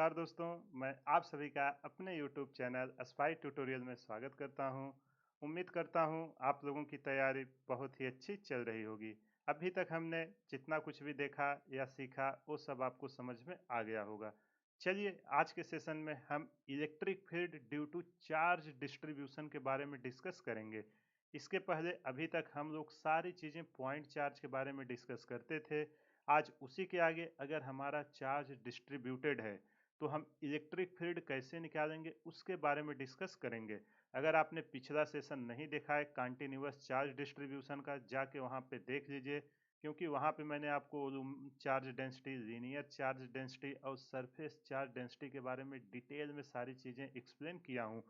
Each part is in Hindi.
नमस्कार दोस्तों, मैं आप सभी का अपने YouTube चैनल स्पाई ट्यूटोरियल में स्वागत करता हूं। उम्मीद करता हूं आप लोगों की तैयारी बहुत ही अच्छी चल रही होगी। अभी तक हमने जितना कुछ भी देखा या सीखा वो सब आपको समझ में आ गया होगा। चलिए आज के सेशन में हम electric field due to charge distribution के बारे में डिस्कस करेंगे। इसके पहले अभी तक हम लोग सारी चीज़ें पॉइंट चार्ज के बारे में डिस्कस करते थे। आज उसी के आगे अगर हमारा चार्ज डिस्ट्रीब्यूटेड है तो हम इलेक्ट्रिक फील्ड कैसे निकालेंगे उसके बारे में डिस्कस करेंगे। अगर आपने पिछला सेशन नहीं देखा है कंटिन्यूअस चार्ज डिस्ट्रीब्यूशन का, जाके वहाँ पे देख लीजिए, क्योंकि वहाँ पे मैंने आपको charge density, linear charge density और सरफेस चार्ज डेंसिटी के बारे में डिटेल में सारी चीज़ें एक्सप्लेन किया हूँ।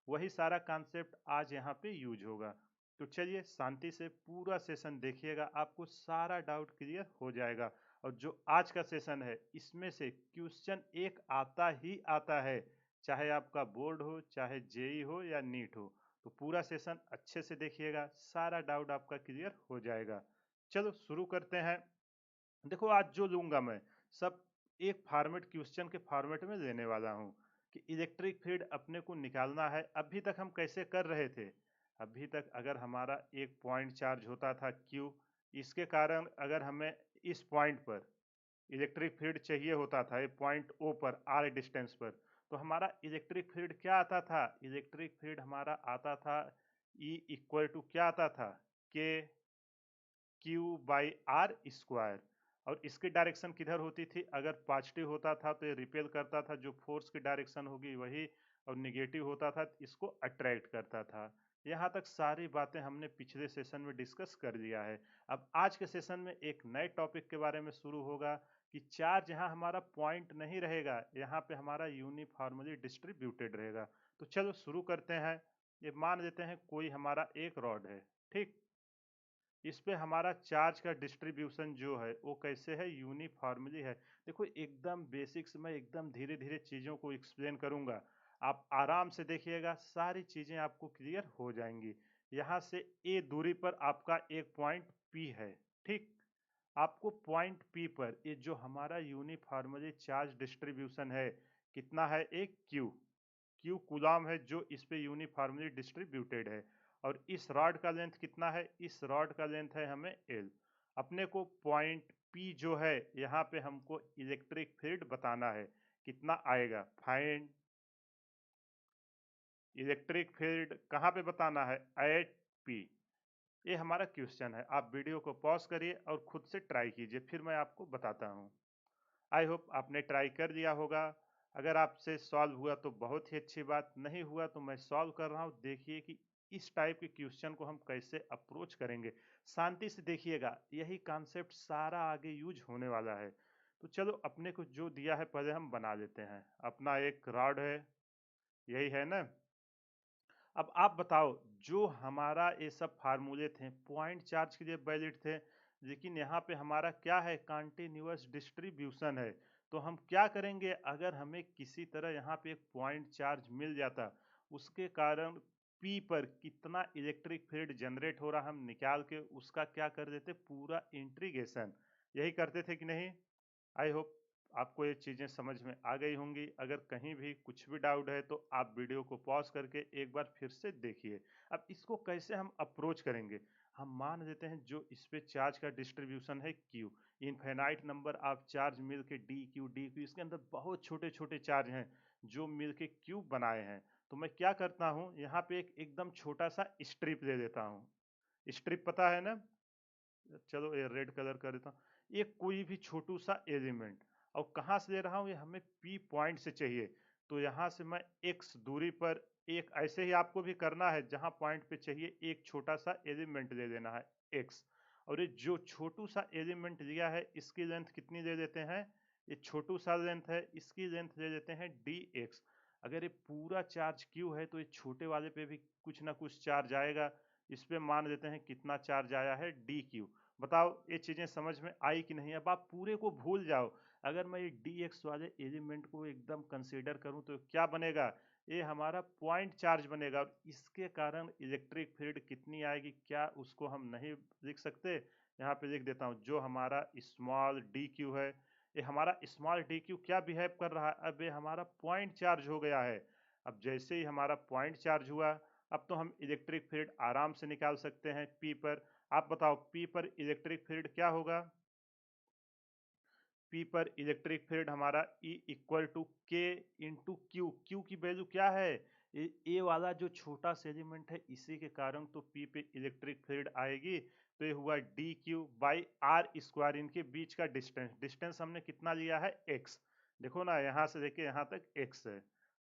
वही सारा कॉन्सेप्ट आज यहाँ पे यूज होगा। तो चलिए शांति से पूरा सेशन देखिएगा, आपको सारा डाउट क्लियर हो जाएगा। और जो आज का सेशन है इसमें से क्वेश्चन एक आता ही आता है, चाहे आपका बोर्ड हो, चाहे जेई हो या नीट हो। तो पूरा सेशन अच्छे से देखिएगा, सारा डाउट आपका क्लियर हो जाएगा। चलो शुरू करते हैं। देखो आज जो लूंगा मैं सब एक फॉर्मेट, क्वेश्चन के फॉर्मेट में लेने वाला हूँ कि इलेक्ट्रिक फील्ड अपने को निकालना है। अभी तक हम कैसे कर रहे थे? अभी तक अगर हमारा एक पॉइंट चार्ज होता था Q, इसके कारण अगर हमें इस पॉइंट पर इलेक्ट्रिक फील्ड चाहिए होता था, ये पॉइंट O पर R डिस्टेंस पर, तो हमारा इलेक्ट्रिक फील्ड क्या आता था? इलेक्ट्रिक फील्ड हमारा आता था E इक्वल टू क्या आता था? K Q/R²। और इसकी डायरेक्शन किधर होती थी? अगर पॉजिटिव होता था तो ये रिपेल करता था, जो फोर्स की डायरेक्शन होगी वही, और निगेटिव होता था तो इसको अट्रैक्ट करता था। यहाँ तक सारी बातें हमने पिछले सेशन में डिस्कस कर लिया है। अब आज के सेशन में एक नए टॉपिक के बारे में शुरू होगा कि चार्ज यहाँ हमारा पॉइंट नहीं रहेगा, यहाँ पे हमारा यूनिफॉर्मली डिस्ट्रीब्यूटेड रहेगा। तो चलो शुरू करते हैं। ये मान लेते हैं कोई हमारा एक रॉड है, ठीक। इस पे हमारा चार्ज का डिस्ट्रीब्यूशन जो है वो कैसे है? यूनिफॉर्मली है। देखो एकदम बेसिक्स में एकदम धीरे धीरे चीज़ों को एक्सप्लेन करूंगा, आप आराम से देखिएगा, सारी चीज़ें आपको क्लियर हो जाएंगी। यहाँ से ए दूरी पर आपका एक पॉइंट पी है, ठीक। आपको पॉइंट पी पर ये जो हमारा यूनिफॉर्मली चार्ज डिस्ट्रीब्यूशन है कितना है? एक क्यू, क्यू कूलम है जो इस पे यूनिफॉर्मली डिस्ट्रीब्यूटेड है। और इस रॉड का लेंथ कितना है? इस रॉड का लेंथ है हमें एल। अपने को पॉइंट पी जो है यहाँ पे हमको इलेक्ट्रिक फील्ड बताना है, कितना आएगा? फाइंड इलेक्ट्रिक फील्ड कहाँ पे बताना है? At P. ये हमारा क्वेश्चन है। आप वीडियो को पॉज करिए और खुद से ट्राई कीजिए, फिर मैं आपको बताता हूँ। आई होप आपने ट्राई कर लिया होगा। अगर आपसे सॉल्व हुआ तो बहुत ही अच्छी बात, नहीं हुआ तो मैं सॉल्व कर रहा हूँ। देखिए कि इस टाइप के क्वेश्चन को हम कैसे अप्रोच करेंगे। शांति से देखिएगा, यही कॉन्सेप्ट सारा आगे यूज होने वाला है। तो चलो अपने को जो दिया है पहले हम बना लेते हैं। अपना एक रॉड है, यही है ना। अब आप बताओ, जो हमारा ये सब फार्मूले थे पॉइंट चार्ज के लिए वैलिड थे, लेकिन यहाँ पे हमारा क्या है? कंटिन्यूअस डिस्ट्रीब्यूशन है। तो हम क्या करेंगे? अगर हमें किसी तरह यहाँ पे एक पॉइंट चार्ज मिल जाता, उसके कारण P पर कितना इलेक्ट्रिक फील्ड जनरेट हो रहा, हम निकाल के उसका क्या कर देते? पूरा इंटीग्रेशन। यही करते थे कि नहीं? आई होप आपको ये चीज़ें समझ में आ गई होंगी। अगर कहीं भी कुछ भी डाउट है तो आप वीडियो को पॉज करके एक बार फिर से देखिए। अब इसको कैसे हम अप्रोच करेंगे? हम मान लेते हैं जो इस पे चार्ज का डिस्ट्रीब्यूशन है Q, infinite number of charge मिल के डी क्यू, इसके अंदर बहुत छोटे छोटे चार्ज हैं जो मिल के क्यू बनाए हैं। तो मैं क्या करता हूँ, यहाँ पे एक एकदम छोटा सा स्ट्रिप ले लेता हूँ। स्ट्रिप पता है ना? चलो ये रेड कलर कर देता हूँ। ये कोई भी छोटू सा एलिमेंट, और कहाँ से ले रहा हूँ? ये हमें पी पॉइंट से चाहिए। तो यहाँ से मैं एक्स दूरी पर एक, ऐसे ही आपको भी करना है, जहाँ पॉइंट पे चाहिए एक छोटा सा एलिमेंट ले लेना है एक्स। और ये जो छोटू सा एलिमेंट लिया है इसकी लेंथ कितनी ले लेते हैं? ये छोटू सा लेंथ है, इसकी लेंथ ले लेते हैं डी एक्स। अगर ये पूरा चार्ज क्यू है तो ये छोटे वाले पे भी कुछ ना कुछ चार्ज आएगा। इस पे मान लेते हैं कितना चार्ज आया है? D Q. बताओ ये चीजें समझ में आई कि नहीं? अब आप पूरे को भूल जाओ। अगर मैं ये डी एक्स वाले एलिमेंट को एकदम कंसीडर करूं तो क्या बनेगा? ये हमारा पॉइंट चार्ज बनेगा। और इसके कारण इलेक्ट्रिक फील्ड कितनी आएगी, क्या उसको हम नहीं लिख सकते? यहाँ पे लिख देता हूँ, जो हमारा स्मॉल डी क्यू है, ये हमारा स्मॉल डी क्यू क्या बिहेव कर रहा है, अब ये हमारा पॉइंट चार्ज हो गया है। अब जैसे ही हमारा पॉइंट चार्ज हुआ, अब तो हम इलेक्ट्रिक फील्ड आराम से निकाल सकते हैं पी पर। आप बताओ पी पर इलेक्ट्रिक फील्ड क्या होगा? पी पर इलेक्ट्रिक फील्ड हमारा E इक्वल टू के इंटू क्यू। क्यू की वैल्यू क्या है? ए वाला जो छोटा सा एलिमेंट है, इसी के कारण तो पी पे इलेक्ट्रिक फील्ड आएगी। तो ये हुआ D Q by R square, इनके बीच का डिस्टेंस। डिस्टेंस हमने कितना लिया है? एक्स। देखो ना, यहाँ से लेके यहाँ तक एक्स है,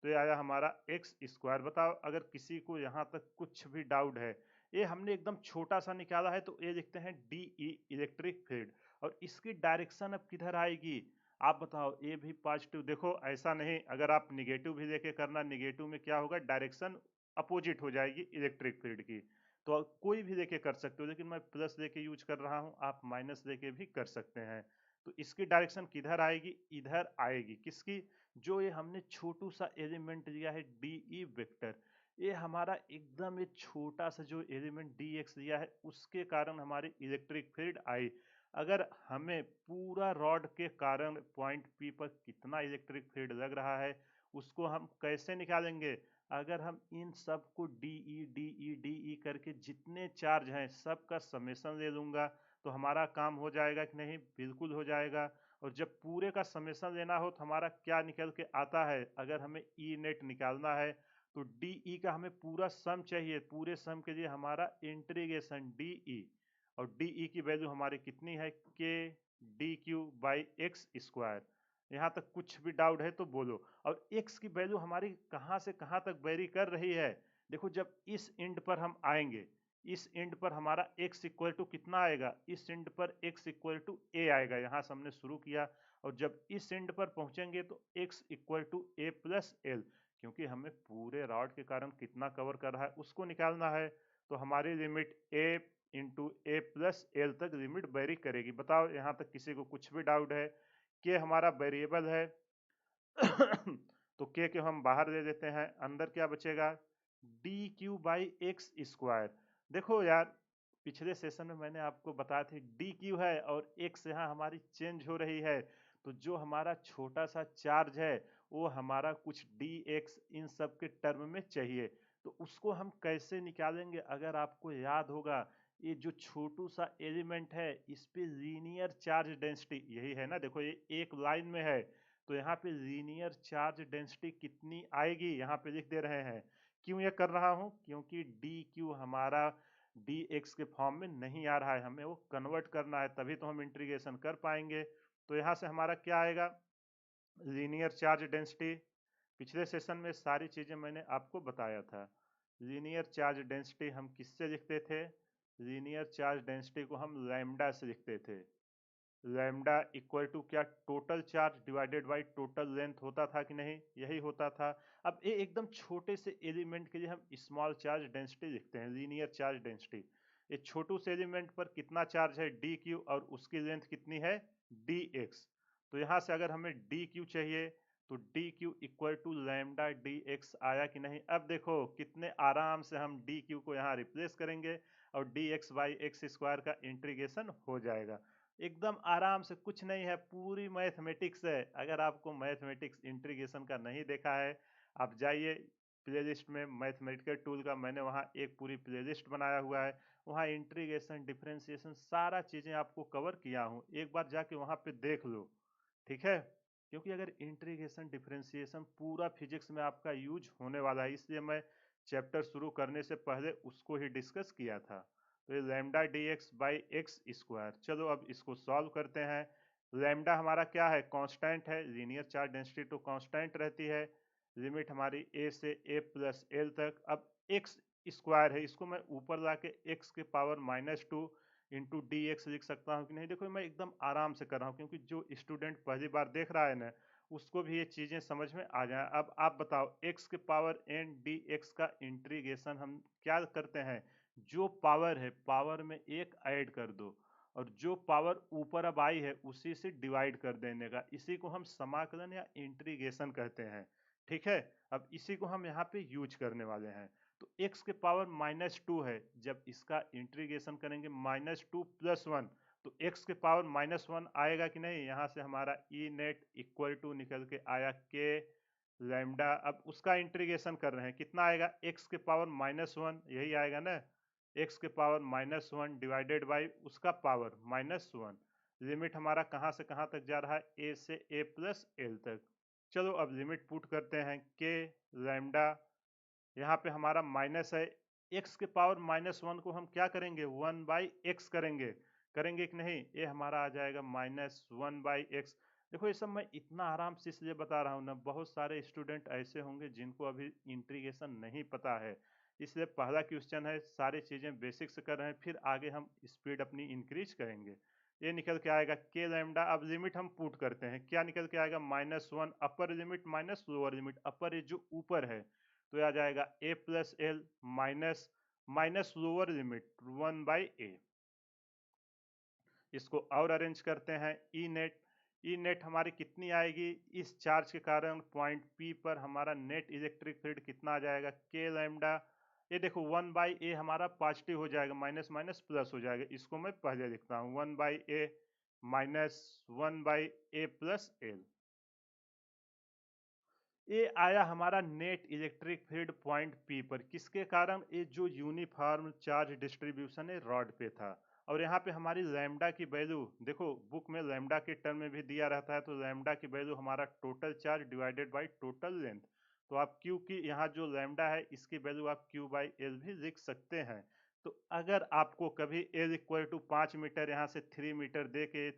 तो ये आया हमारा एक्स स्क्वायर। बताओ अगर किसी को यहाँ तक कुछ भी डाउट है, ये हमने एकदम छोटा सा निकाला है, तो ये लिखते हैं डी ई इलेक्ट्रिक फील्ड। और इसकी डायरेक्शन अब किधर आएगी? आप बताओ, ये भी पॉजिटिव। देखो ऐसा नहीं, अगर आप निगेटिव भी लेके करना, निगेटिव में क्या होगा? डायरेक्शन अपोजिट हो जाएगी इलेक्ट्रिक फील्ड की। तो कोई भी लेके कर सकते हो, लेकिन मैं प्लस लेके यूज कर रहा हूँ, आप माइनस लेके भी कर सकते हैं। तो इसकी डायरेक्शन किधर आएगी? इधर आएगी। किसकी? जो ये हमने छोटू सा एलिमेंट लिया है डी ई वेक्टर, ये हमारा एकदम ये छोटा सा जो एलिमेंट डी एक्स लिया है, उसके कारण हमारी इलेक्ट्रिक फील्ड आई। अगर हमें पूरा रॉड के कारण पॉइंट पी पर कितना इलेक्ट्रिक फील्ड लग रहा है, उसको हम कैसे निकालेंगे? अगर हम इन सब को डी ई करके जितने चार्ज हैं सबका समेशन ले लूंगा, तो हमारा काम हो जाएगा कि नहीं? बिल्कुल हो जाएगा। और जब पूरे का समेशन लेना हो तो हमारा क्या निकल के आता है? अगर हमें ई नेट निकालना है, तो डी ई का हमें पूरा सम चाहिए। पूरे सम के लिए हमारा इंटीग्रेशन डी ई, और डी ई की वैल्यू हमारी कितनी है? के d Q by x square. यहाँ तक कुछ भी डाउट है तो बोलो। और एक्स की वैल्यू हमारी कहाँ से कहाँ तक वेरी कर रही है? देखो, जब इस एंड पर हम आएंगे, इस एंड पर हमारा x इक्वल टू कितना आएगा? इस एंड पर x इक्वल टू ए आएगा। यहाँ से हमने शुरू किया, और जब इस एंड पर पहुंचेंगे तो x equal to A plus L, क्योंकि हमें पूरे रॉड के कारण कितना कवर कर रहा है उसको निकालना है। तो हमारी limit a into A plus L तक लिमिट वेरी करेगी। बताओ यहाँ तक किसी को कुछ भी डाउट है? के हमारा वेरिएबल है तो के हम बाहर दे देते हैं, अंदर क्या बचेगा? D Q by x square. देखो यार, पिछले सेशन में मैंने आपको बताया था डी क्यू है और एक्स यहाँ हमारी चेंज हो रही है, तो जो हमारा छोटा सा चार्ज है वो हमारा कुछ डी एक्स इन सब के टर्म में चाहिए। तो उसको हम कैसे निकालेंगे? अगर आपको याद होगा, ये जो छोटू सा एलिमेंट है, इस पे लीनियर चार्ज डेंसिटी यही है ना। देखो ये एक लाइन में है, तो यहाँ पे लीनियर चार्ज डेंसिटी कितनी आएगी यहाँ पे लिख दे रहे हैं। क्यों ये कर रहा हूँ? क्योंकि डी क्यू हमारा डी एक्स के फॉर्म में नहीं आ रहा है, हमें वो कन्वर्ट करना है, तभी तो हम इंटीग्रेशन कर पाएंगे। तो यहाँ से हमारा क्या आएगा? Linear charge density. पिछले सेशन में सारी चीजें मैंने आपको बताया था। लीनियर चार्ज डेंसिटी हम किससे लिखते थे? लीनियर चार्ज डेंसिटी को हम लैम्डा से लिखते थे। लैम्डा इक्वल टू क्या? Total charge divided by total length होता था कि नहीं? यही होता था। अब ये एकदम छोटे से एलिमेंट के लिए हम स्मॉल चार्ज डेंसिटी लिखते हैं, लीनियर चार्ज डेंसिटी। ये छोटू से एलिमेंट पर कितना चार्ज है? डी क्यू, और उसकी लेंथ कितनी है? D X. तो यहाँ से अगर हमें डी क्यू चाहिए, तो D Q equal to lambda D X आया कि नहीं? अब देखो कितने आराम से हम डी क्यू को यहाँ रिप्लेस करेंगे, और D x by x square का इंटीग्रेशन हो जाएगा। एकदम आराम से, कुछ नहीं है, पूरी मैथमेटिक्स है। अगर आपको मैथमेटिक्स इंटीग्रेशन का नहीं देखा है, आप जाइए प्लेलिस्ट में, मैथमेटिकल टूल का मैंने वहाँ एक पूरी प्लेलिस्ट बनाया हुआ है। वहाँ इंटीग्रेशन, डिफरेंशिएशन, सारा चीज़ें आपको कवर किया हूँ, एक बार जाके वहाँ पे देख लो, ठीक है? क्योंकि अगर इंटीग्रेशन, डिफरेंशिएशन पूरा फिजिक्स में आपका यूज होने वाला है, इसलिए मैं चैप्टर शुरू करने से पहले उसको ही डिस्कस किया था। तो ये lambda D x by x square. चलो अब इसको सॉल्व करते हैं। लैम्डा हमारा क्या है? कांस्टेंट है, लीनियर चार्ज डेंसिटी तो कांस्टेंट रहती है। लिमिट हमारी ए से ए प्लस एल तक। अब एक्स स्क्वायर है, इसको मैं ऊपर ला के एक्स के पावर -2 इंटू डी एक्स लिख सकता हूँ कि नहीं? देखो मैं एकदम आराम से कर रहा हूँ, क्योंकि जो स्टूडेंट पहली बार देख रहा है ना, उसको भी ये चीज़ें समझ में आ जाए। अब आप बताओ, एक्स के पावर एन डी एक्स का इंटीग्रेशन हम क्या करते हैं? जो पावर है, पावर में एक ऐड कर दो, और जो पावर ऊपर अब आई है उसी से डिवाइड कर देने का, इसी को हम समाकलन या इंटीग्रेशन कहते हैं, ठीक है? अब इसी को हम यहाँ पे यूज करने वाले हैं। तो x के पावर -2 है, जब इसका इंटीग्रेशन करेंगे -2 + 1, तो x के पावर -1 आएगा कि नहीं, यहाँ से हमारा ई नेट इक्वल टू निकल के आया के लैम्डा। अब उसका इंटीग्रेशन कर रहे हैं, कितना आएगा, x के पावर -1, यही आएगा ना, x के पावर -1 डिवाइडेड बाई उसका पावर -1। लिमिट हमारा कहाँ से कहाँ तक जा रहा है, a से a प्लस एल तक। चलो अब लिमिट पुट करते हैं, के लैम्डा, यहाँ पे हमारा माइनस है, x के पावर -1 को हम क्या करेंगे, 1/x करेंगे, करेंगे कि नहीं, ये हमारा आ जाएगा -1/x। देखो ये सब मैं इतना आराम से इसलिए बता रहा हूँ ना, बहुत सारे स्टूडेंट ऐसे होंगे जिनको अभी इंटीग्रेशन नहीं पता है, इसलिए पहला क्वेश्चन है, सारी चीज़ें बेसिक से कर रहे हैं, फिर आगे हम स्पीड अपनी इंक्रीज करेंगे। ये निकल के आएगा के लैम्डा। अब लिमिट हम पुट करते हैं, क्या निकल के आएगा, -1 upper limit minus lower limit, upper है जो ऊपर है, तो यह आ जाएगा a plus L minus minus lower limit 1/a। इसको और अरेंज करते हैं, ई नेट, ई नेट हमारी कितनी आएगी, इस चार्ज के कारण पॉइंट P पर हमारा नेट इलेक्ट्रिक फील्ड कितना आ जाएगा, के लैम्डा। ये देखो 1/a हमारा पॉजिटिव हो जाएगा, माइनस माइनस प्लस हो जाएगा, इसको मैं पहले लिखता हूँ, 1/a minus 1/a plus L. ये आया हमारा net electric field point P पर, किसके कारण, ये जो यूनिफॉर्म चार्ज डिस्ट्रीब्यूशन है रॉड पे था। और यहाँ पे हमारी लैम्डा की वैल्यू देखो, बुक में लैम्डा के टर्म में भी दिया रहता है, तो लैम्डा की वैल्यू हमारा total charge divided by total length. तो आप क्यू की यहाँ जो लैम्डा है इसकी वैल्यू आप Q/L भी लिख सकते हैं। तो अगर आपको कभी L इक्वल टू 5 मीटर यहाँ से 3 मीटर दे के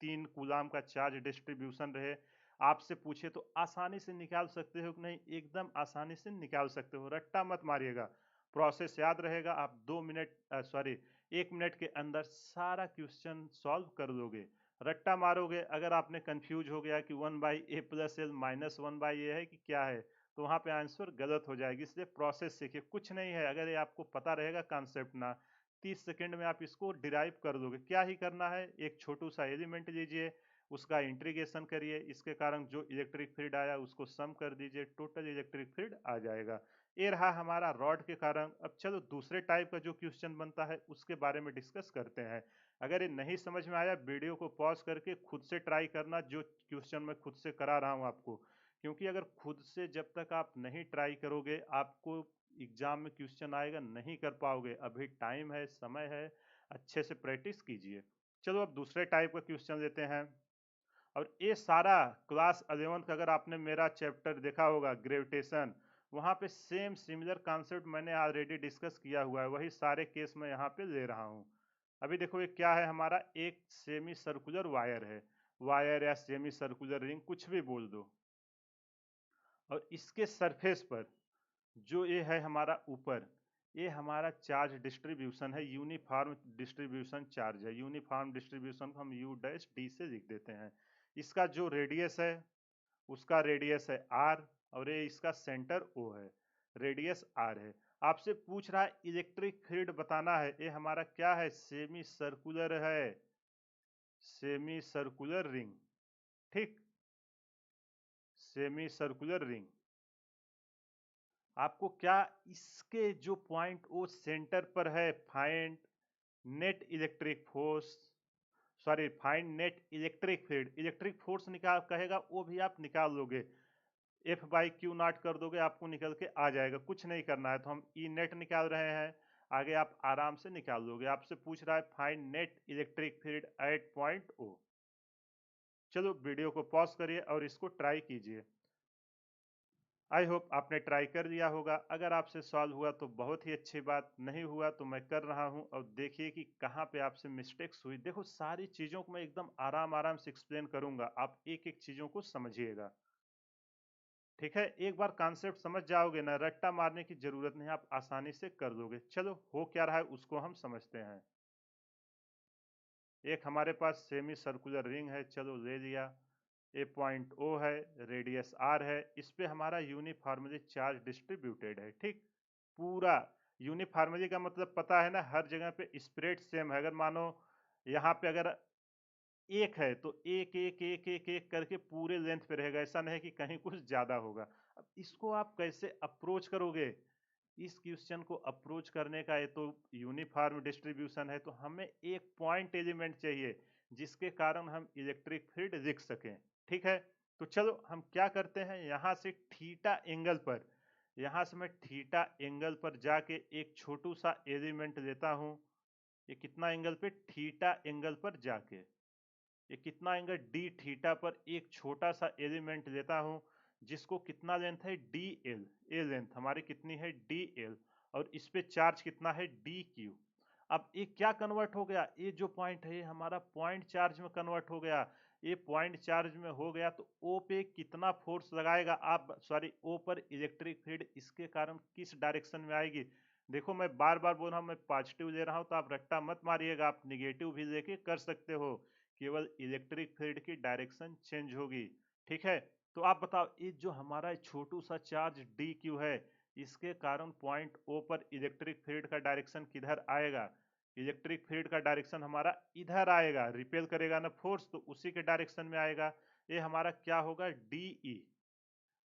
3 कूलाम का चार्ज डिस्ट्रीब्यूशन रहे, आपसे पूछे तो आसानी से निकाल सकते हो कि नहीं, एकदम आसानी से निकाल सकते हो, रट्टा मत मारिएगा, प्रोसेस याद रहेगा, आप 1 मिनट के अंदर सारा क्वेश्चन सॉल्व कर लोगे। रट्टा मारोगे, अगर आपने कंफ्यूज हो गया कि 1/a plus L minus 1/a है कि क्या है, तो वहाँ पे आंसर गलत हो जाएगी, इसलिए प्रोसेस सीखिए, कुछ नहीं है, अगर ये आपको पता रहेगा कॉन्सेप्ट ना, 30 सेकंड में आप इसको डिराइव कर दोगे। क्या ही करना है, एक छोटू सा एलिमेंट लीजिए, उसका इंटीग्रेशन करिए, इसके कारण जो इलेक्ट्रिक फील्ड आया उसको सम कर दीजिए, टोटल इलेक्ट्रिक फील्ड आ जाएगा। ये रहा हमारा रॉड के कारण। अब चलो दूसरे टाइप का जो क्वेश्चन बनता है उसके बारे में डिस्कस करते हैं। अगर ये नहीं समझ में आया, वीडियो को पॉज करके खुद से ट्राई करना, जो क्वेश्चन मैं खुद से करा रहा हूँ आपको, क्योंकि अगर खुद से जब तक आप नहीं ट्राई करोगे, आपको एग्जाम में क्वेश्चन आएगा नहीं कर पाओगे। अभी टाइम है, समय है, अच्छे से प्रैक्टिस कीजिए। चलो अब दूसरे टाइप का क्वेश्चन लेते हैं। और ये सारा क्लास 11 का अगर आपने मेरा चैप्टर देखा होगा ग्रेविटेशन, वहाँ पे सेम सिमिलर कॉन्सेप्ट मैंने ऑलरेडी डिस्कस किया हुआ है, वही सारे केस मैं यहाँ पे ले रहा हूँ। अभी देखो ये क्या है, हमारा एक सेमी सर्कुलर वायर है, वायर या सेमी सर्कुलर रिंग कुछ भी बोल दो, और इसके सरफेस पर जो ये है हमारा ऊपर, ये हमारा चार्ज डिस्ट्रीब्यूशन है, यूनिफॉर्म डिस्ट्रीब्यूशन चार्ज है। यूनिफॉर्म डिस्ट्रीब्यूशन को हम U' से लिख देते हैं। इसका जो रेडियस है उसका रेडियस है R, और ये इसका सेंटर O है, रेडियस R है। आपसे पूछ रहा है इलेक्ट्रिक फील्ड बताना है, ये हमारा क्या है, सेमी सर्कुलर है, सेमी सर्कुलर रिंग, ठीक, सेमी सर्कुलर रिंग। आपको क्या, इसके जो पॉइंट ओ सेंटर पर है, find net electric force, sorry find net electric field, electric force निकाल कहेगा, वो भी आप निकाल लोगे, F/Q0 कर दोगे, आपको निकल के आ जाएगा, कुछ नहीं करना है। तो हम ई नेट निकाल रहे हैं, आगे आप आराम से निकाल लोगे। आपसे पूछ रहा है find net electric field at point O. चलो वीडियो को पॉज करिए और इसको ट्राई कीजिए। आई होप आपने ट्राई कर लिया होगा, अगर आपसे सॉल्व हुआ तो बहुत ही अच्छी बात, नहीं हुआ तो मैं कर रहा हूं, और देखिए कि कहाँ पे आपसे मिस्टेक्स हुई। देखो सारी चीज़ों को मैं एकदम आराम आराम से एक्सप्लेन करूंगा, आप एक एक चीज़ों को समझिएगा, ठीक है। एक बार कॉन्सेप्ट समझ जाओगे ना, रट्टा मारने की जरूरत नहीं, आप आसानी से कर दोगे। चलो हो क्या रहा है उसको हम समझते हैं। एक हमारे पास सेमी सर्कुलर रिंग है, चलो ले लिया, ए पॉइंट ओ है, रेडियस आर है, इस पे हमारा यूनिफॉर्मली चार्ज डिस्ट्रीब्यूटेड है, ठीक, पूरा यूनिफॉर्मली का मतलब पता है ना, हर जगह पे स्प्रेड सेम है। अगर मानो यहाँ पे अगर एक है तो एक एक एक एक एक करके पूरे लेंथ पे रहेगा, ऐसा नहीं है कि कहीं कुछ ज्यादा होगा। अब इसको आप कैसे अप्रोच करोगे, इस क्वेश्चन को अप्रोच करने का ये तो यूनिफॉर्म डिस्ट्रीब्यूशन है, तो हमें एक पॉइंट एलिमेंट चाहिए जिसके कारण हम इलेक्ट्रिक फील्ड लिख सकें। ठीक है, तो चलो हम क्या करते हैं, यहाँ से थीटा एंगल पर, यहाँ से मैं थीटा एंगल पर जाके एक छोटू सा एलिमेंट लेता हूँ। ये कितना एंगल पे, थीटा एंगल पर जाके, ये कितना एंगल डी थीटा पर एक छोटा सा एलिमेंट लेता हूं जिसको कितना लेंथ है, डी एल। ए लेंथ हमारी कितनी है, डी एल, और इस पे चार्ज कितना है, डी क्यू। अब ये क्या कन्वर्ट हो गया, ये जो पॉइंट है ये हमारा पॉइंट चार्ज में कन्वर्ट हो गया। ये पॉइंट चार्ज में हो गया तो ओ पे कितना फोर्स लगाएगा, आप सॉरी ओ पर इलेक्ट्रिक फील्ड इसके कारण किस डायरेक्शन में आएगी। देखो मैं बार बार बोल रहा हूँ, मैं पॉजिटिव ले रहा हूँ तो आप रट्टा मत मारिएगा, आप निगेटिव भी लेके कर सकते हो, केवल इलेक्ट्रिक फील्ड की डायरेक्शन चेंज होगी। ठीक है, तो आप बताओ ये जो हमारा छोटू सा चार्ज डी क्यू है, इसके कारण पॉइंट ओ पर इलेक्ट्रिक फील्ड का डायरेक्शन किधर आएगा, इलेक्ट्रिक फील्ड का डायरेक्शन हमारा इधर आएगा, रिपेल करेगा ना फोर्स, तो उसी के डायरेक्शन में आएगा। ये हमारा क्या होगा, डी ई।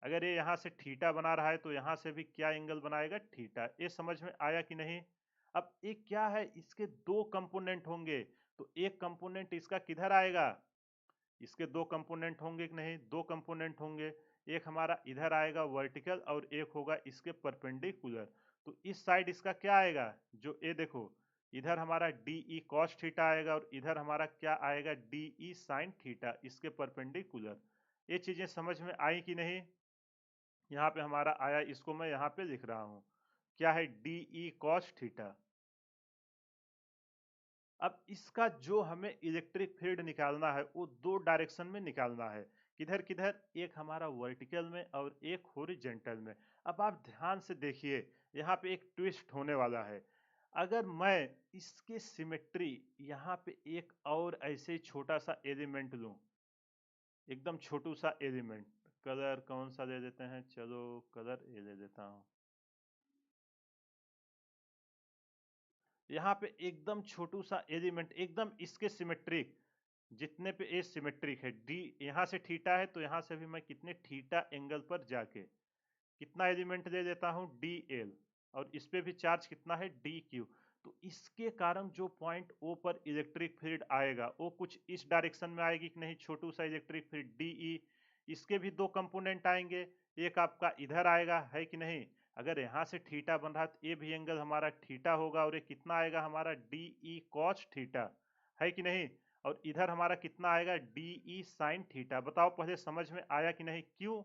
अगर ये यहाँ से थीटा बना रहा है तो यहाँ से भी क्या एंगल बनाएगा, थीटा। ये समझ में आया कि नहीं। अब ये क्या है, इसके दो कंपोनेंट होंगे, तो एक कंपोनेंट इसका किधर आएगा, इसके दो कंपोनेंट होंगे कि नहीं, दो कंपोनेंट होंगे। एक हमारा इधर आएगा वर्टिकल और एक होगा इसके परपेंडिकुलर। तो इस साइड इसका क्या आएगा, जो ये देखो इधर हमारा डी ई कॉस थीटा आएगा और इधर हमारा क्या आएगा, डी ई साइन थीटा, इसके परपेंडिकुलर। ये चीजें समझ में आई कि नहीं। यहाँ पे हमारा आया, इसको मैं यहाँ पे लिख रहा हूँ, क्या है, डी ई कॉस थीटा। अब इसका जो हमें इलेक्ट्रिक फील्ड निकालना है वो दो डायरेक्शन में निकालना है, किधर किधर, एक हमारा वर्टिकल में और एक हॉरिजॉन्टल में। अब आप ध्यान से देखिए, यहाँ पे एक ट्विस्ट होने वाला है। अगर मैं इसके सिमेट्री यहाँ पे एक और ऐसे छोटा सा एलिमेंट लूं, एकदम छोटू सा एलिमेंट, कलर कौन सा ले देते हैं, चलो कलर ये ले देता हूँ। यहाँ पे एकदम छोटू सा एलिमेंट, एकदम इसके सिमेट्रिक, जितने पे ए सिमेट्रिक है, डी यहाँ से थीटा है तो यहाँ से भी मैं कितने थीटा एंगल पर जाके कितना एलिमेंट दे देता हूँ, डी एल, और इस पे भी चार्ज कितना है, डी क्यू। तो इसके कारण जो पॉइंट ओ पर इलेक्ट्रिक फील्ड आएगा वो कुछ इस डायरेक्शन में आएगी कि नहीं, छोटू सा इलेक्ट्रिक फील्ड डी ई। इसके भी दो कंपोनेंट आएंगे, एक आपका इधर आएगा, है कि नहीं। अगर यहाँ से थीटा बन रहा है तो ये भी एंगल हमारा थीटा होगा, और ये कितना आएगा हमारा, डी ई कॉस थीटा, है कि नहीं। और इधर हमारा कितना आएगा, डी ई साइन थीटा। बताओ पहले समझ में आया कि नहीं, क्यों,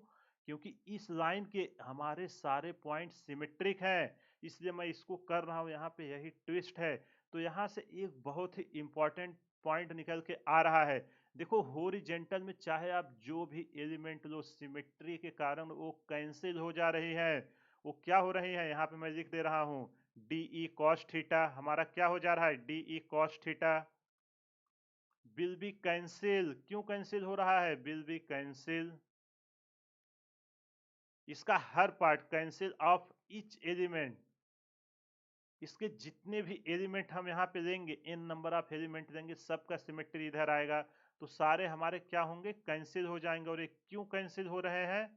क्योंकि इस लाइन के हमारे सारे पॉइंट सिमेट्रिक हैं, इसलिए मैं इसको कर रहा हूं, यहाँ पे यही ट्विस्ट है। तो यहाँ से एक बहुत ही इंपॉर्टेंट पॉइंट निकल के आ रहा है। देखो हॉरिजॉन्टल में चाहे आप जो भी एलिमेंट लो, सिमेट्री के कारण वो कैंसिल हो जा रही है। वो क्या हो रही है, यहाँ पे मैं लिख दे रहा हूँ, डी ई कॉस थीटा हमारा क्या हो जा रहा है, D E cos theta will be cancel. क्यों कैंसिल हो रहा है, विल बी कैंसिल, इसका हर part cancel of each element, इसके जितने भी एलिमेंट हम यहाँ पे लेंगे, n नंबर ऑफ एलिमेंट लेंगे, सबका सिमेट्री इधर आएगा, तो सारे हमारे क्या होंगे, कैंसिल हो जाएंगे। और ये क्यों कैंसिल हो रहे हैं,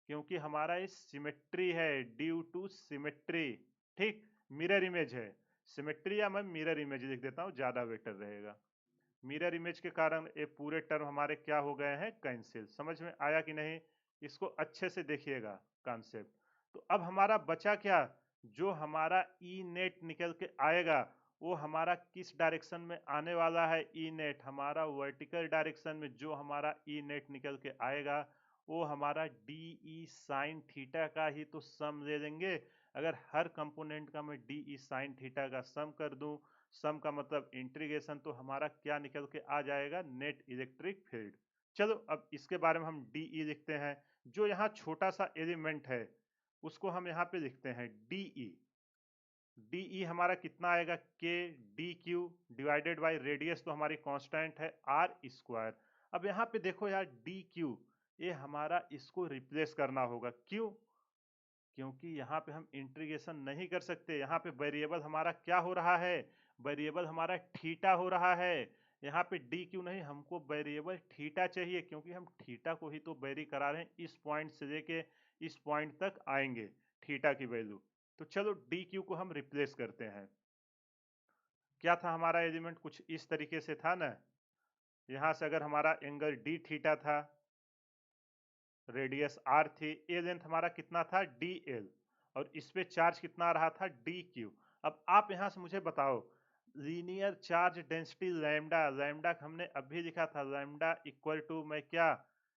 क्योंकि हमारा ये सिमेट्री है, ड्यू टू सिमेट्री। ठीक, मिरर इमेज है, सिमेट्री या मैं मिरर इमेज लिख देता हूँ, ज्यादा बेटर रहेगा। मिरर इमेज के कारण ये पूरे टर्म हमारे क्या हो गए हैं, कैंसिल। समझ में आया कि नहीं, इसको अच्छे से देखिएगा कॉन्सेप्ट। तो अब हमारा बचा क्या, जो हमारा ई नेट निकल के आएगा वो हमारा किस डायरेक्शन में आने वाला है, ई नेट हमारा वर्टिकल डायरेक्शन में। जो हमारा ई नेट निकल के आएगा वो हमारा डी ई साइन थीटा का ही तो सम ले लेंगे। अगर हर कंपोनेंट का मैं डी ई साइन थीटा का सम कर दूं, सम का मतलब इंटीग्रेशन, तो हमारा क्या निकल के आ जाएगा, नेट इलेक्ट्रिक फील्ड। चलो अब इसके बारे में हम डीई लिखते हैं। जो यहाँ छोटा सा एलिमेंट है उसको हम यहाँ पे लिखते हैं डीई। डीई हमारा कितना आएगा, के d Q divided by radius, तो हमारी कांस्टेंट है आर स्क्वायर। अब यहाँ पे देखो यार, डी क्यू ये हमारा इसको रिप्लेस करना होगा, क्यों, क्योंकि यहाँ पे हम इंटीग्रेशन नहीं कर सकते। यहाँ पे वेरिएबल हमारा क्या हो रहा है, वेरिएबल हमारा थीटा हो रहा है। यहाँ पे डी क्यू नहीं, हमको वेरिएबल थीटा चाहिए, क्योंकि हम थीटा को ही तो वेरी करा रहे हैं, इस पॉइंट से लेके इस पॉइंट तक आएंगे थीटा की वैल्यू। तो चलो डी क्यू को हम रिप्लेस करते हैं। क्या था हमारा एलिमेंट, कुछ इस तरीके से था ना। यहां से अगर हमारा एंगल डी थीटा था, रेडियस आर थी, ए लेंथ हमारा कितना था डी एल, और इस पे चार्ज कितना आ रहा था डी क्यू। अब आप यहां से मुझे बताओ, linear charge density lambda, lambda हमने अभी लिखा था, लैम्डा इक्वल टू मैं क्या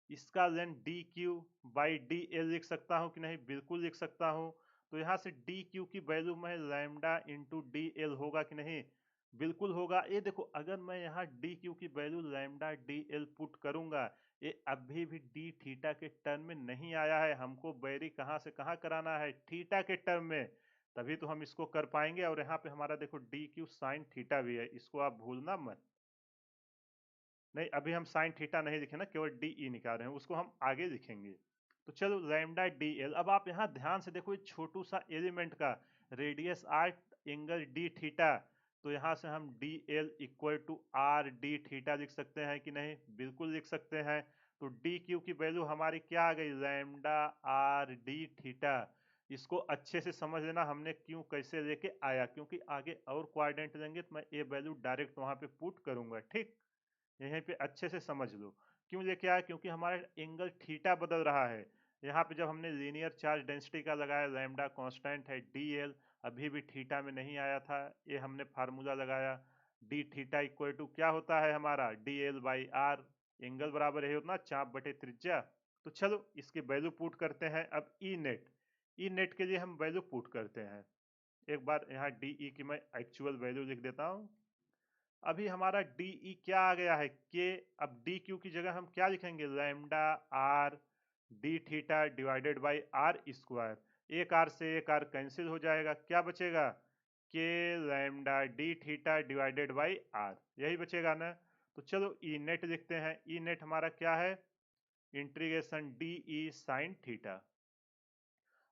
इसका length D Q by D L लिख सकता हूं कि नहीं, बिल्कुल लिख सकता हूं। तो यहाँ से डी क्यू की वैल्यू में लैम्डा इंटू डी एल होगा कि नहीं, बिल्कुल होगा। ये देखो अगर मैं यहाँ डी क्यू की value lambda D L put करूंगा, ये अभी भी डी थीटा के टर्म में नहीं आया है, हमको वेरी कहाँ से कहाँ कराना है, थीटा के टर्म में, तभी तो हम इसको कर पाएंगे। और यहाँ पे हमारा देखो डी क्यू साइन थीटा भी है, इसको आप भूलना मत। नहीं, अभी हम साइन थीटा नहीं लिखे ना, केवल डी ई निकाल रहे हैं, उसको हम आगे लिखेंगे। तो चलो लैम्डा डी एल, अब आप यहाँ ध्यान से देखो, छोटू सा एलिमेंट का radius R, angle D theta, तो यहाँ से हम D L equal to R D theta लिख सकते हैं कि नहीं, बिल्कुल लिख सकते हैं। तो डी क्यू की वैल्यू हमारी क्या आ गई, लैम्डा आर डी थीटा। इसको अच्छे से समझ लेना हमने क्यों कैसे लेके आया, क्योंकि आगे और कोऑर्डिनेट लेंगे तो मैं ये वैल्यू डायरेक्ट वहां पे पुट करूंगा, ठीक। यहीं पे अच्छे से समझ लो क्यों लेके आया, क्योंकि हमारा एंगल थीटा बदल रहा है। यहाँ पे जब हमने लीनियर चार्ज डेंसिटी का लगाया, लैम्डा कांस्टेंट है डी एल, अभी भी थीटा में नहीं आया था, ये हमने फार्मूला लगाया, डी थीटा इक्वल टू क्या होता है हमारा D L by R, angle बराबर है उतना चाप बटे त्रिज्या। तो चलो इसकी वैल्यू पुट करते हैं। अब ई नेट, ई नेट के लिए हम वैल्यू पुट करते हैं। एक बार यहाँ डी ई की मैं एक्चुअल वैल्यू लिख देता हूँ। अभी हमारा डी ई क्या आ गया है के, अब डी क्यू की जगह हम क्या लिखेंगे, lambda R D theta divided by R square. एक आर से एक आर कैंसिल हो जाएगा, क्या बचेगा K lambda D theta divided by R, यही बचेगा ना। तो चलो ई नेट लिखते हैं। ई नेट हमारा क्या है, integration D E sine theta.